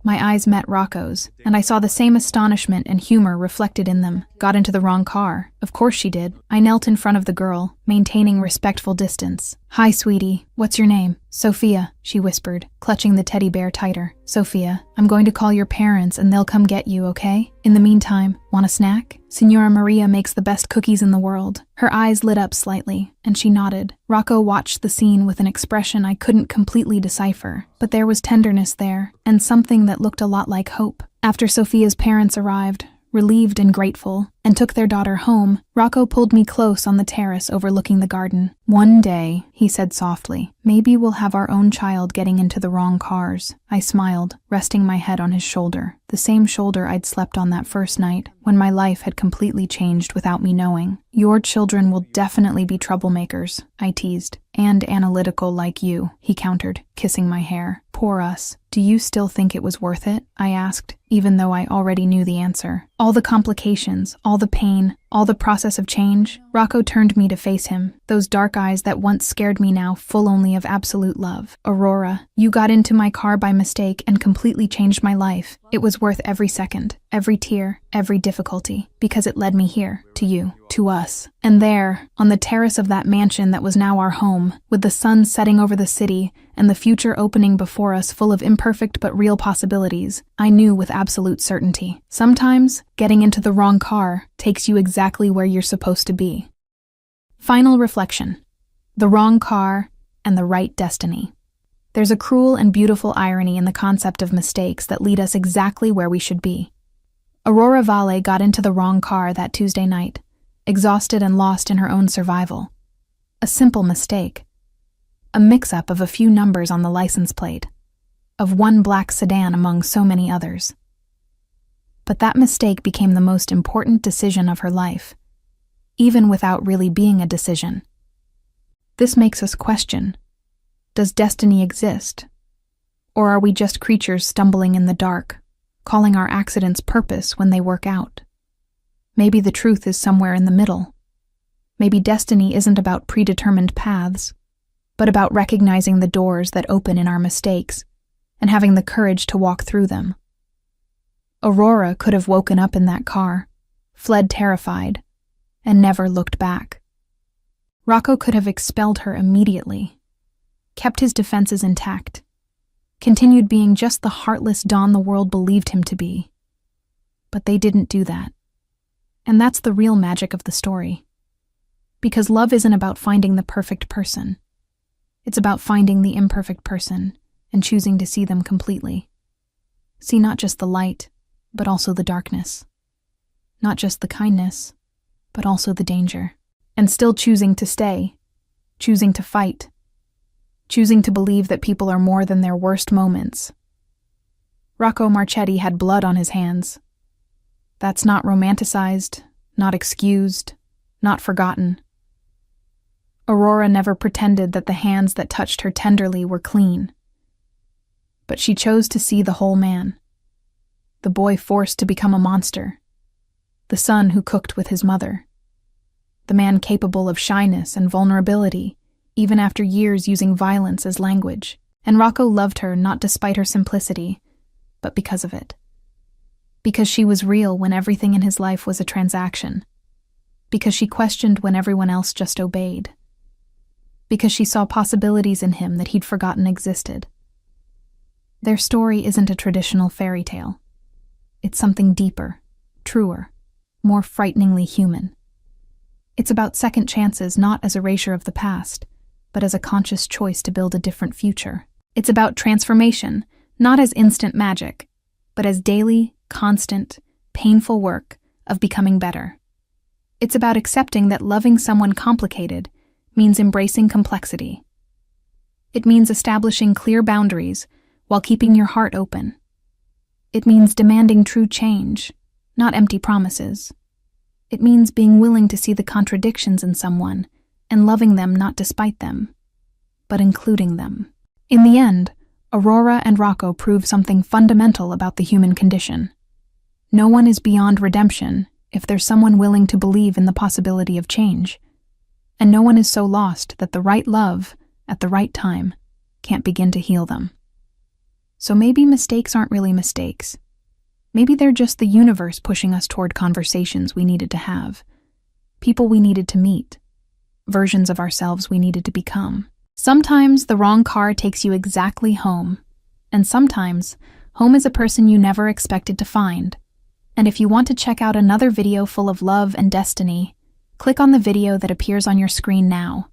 My eyes met Rocco's, and I saw the same astonishment and humor reflected in them. Got into the wrong car. Of course she did. I knelt in front of the girl, maintaining respectful distance. Hi, sweetie. What's your name? Sophia, she whispered, clutching the teddy bear tighter. Sophia, I'm going to call your parents and they'll come get you, okay? In the meantime, want a snack? Signora Maria makes the best cookies in the world. Her eyes lit up slightly, and she nodded. Rocco watched the scene with an expression I couldn't completely decipher, but there was tenderness there, and something that looked a lot like hope. After Sophia's parents arrived, relieved and grateful, and took their daughter home, Rocco pulled me close on the terrace overlooking the garden. One day, he said softly, maybe we'll have our own child getting into the wrong cars. I smiled, resting my head on his shoulder, the same shoulder I'd slept on that first night, when my life had completely changed without me knowing. Your children will definitely be troublemakers, I teased. And analytical like you, he countered, kissing my hair. Poor us. Do you still think it was worth it? I asked, even though I already knew the answer. All the complications, all the pain, all the process of change. Rocco turned me to face him, those dark eyes that once scared me now full only of absolute love. Aurora, you got into my car by mistake and completely changed my life. It was worth every second, every tear, every difficulty, because it led me here, to you, to us. And there, on the terrace of that mansion that was now our home, with the sun setting over the city and the future opening before us full of imperfect but real possibilities, I knew with absolute certainty. Sometimes, getting into the wrong car takes you exactly where you're supposed to be. Final reflection. The wrong car and the right destiny. There's a cruel and beautiful irony in the concept of mistakes that lead us exactly where we should be. Aurora Valle got into the wrong car that Tuesday night, exhausted and lost in her own survival. A simple mistake. A mix-up of a few numbers on the license plate, of one black sedan among so many others. But that mistake became the most important decision of her life, even without really being a decision. This makes us question, does destiny exist? Or are we just creatures stumbling in the dark, calling our accidents purpose when they work out? Maybe the truth is somewhere in the middle. Maybe destiny isn't about predetermined paths, but about recognizing the doors that open in our mistakes and having the courage to walk through them. Aurora could have woken up in that car, fled terrified, and never looked back. Rocco could have expelled her immediately, kept his defenses intact, continued being just the heartless Don the world believed him to be. But they didn't do that. And that's the real magic of the story. Because love isn't about finding the perfect person. It's about finding the imperfect person and choosing to see them completely. See not just the light, but also the darkness. Not just the kindness, but also the danger. And still choosing to stay, choosing to fight, choosing to believe that people are more than their worst moments. Rocco Marchetti had blood on his hands. That's not romanticized, not excused, not forgotten. Aurora never pretended that the hands that touched her tenderly were clean. But she chose to see the whole man. The boy forced to become a monster. The son who cooked with his mother. The man capable of shyness and vulnerability, even after years using violence as language. And Rocco loved her not despite her simplicity, but because of it. Because she was real when everything in his life was a transaction. Because she questioned when everyone else just obeyed. Because she saw possibilities in him that he'd forgotten existed. Their story isn't a traditional fairy tale. It's something deeper, truer, more frighteningly human. It's about second chances not as erasure of the past, but as a conscious choice to build a different future. It's about transformation, not as instant magic, but as daily, constant, painful work of becoming better. It's about accepting that loving someone complicated means embracing complexity. It means establishing clear boundaries while keeping your heart open. It means demanding true change, not empty promises. It means being willing to see the contradictions in someone and loving them not despite them, but including them. In the end, Aurora and Rocco prove something fundamental about the human condition. No one is beyond redemption if there's someone willing to believe in the possibility of change. And no one is so lost that the right love, at the right time, can't begin to heal them. So maybe mistakes aren't really mistakes. Maybe they're just the universe pushing us toward conversations we needed to have, people we needed to meet, versions of ourselves we needed to become. Sometimes the wrong car takes you exactly home, and sometimes home is a person you never expected to find. And if you want to check out another video full of love and destiny, click on the video that appears on your screen now.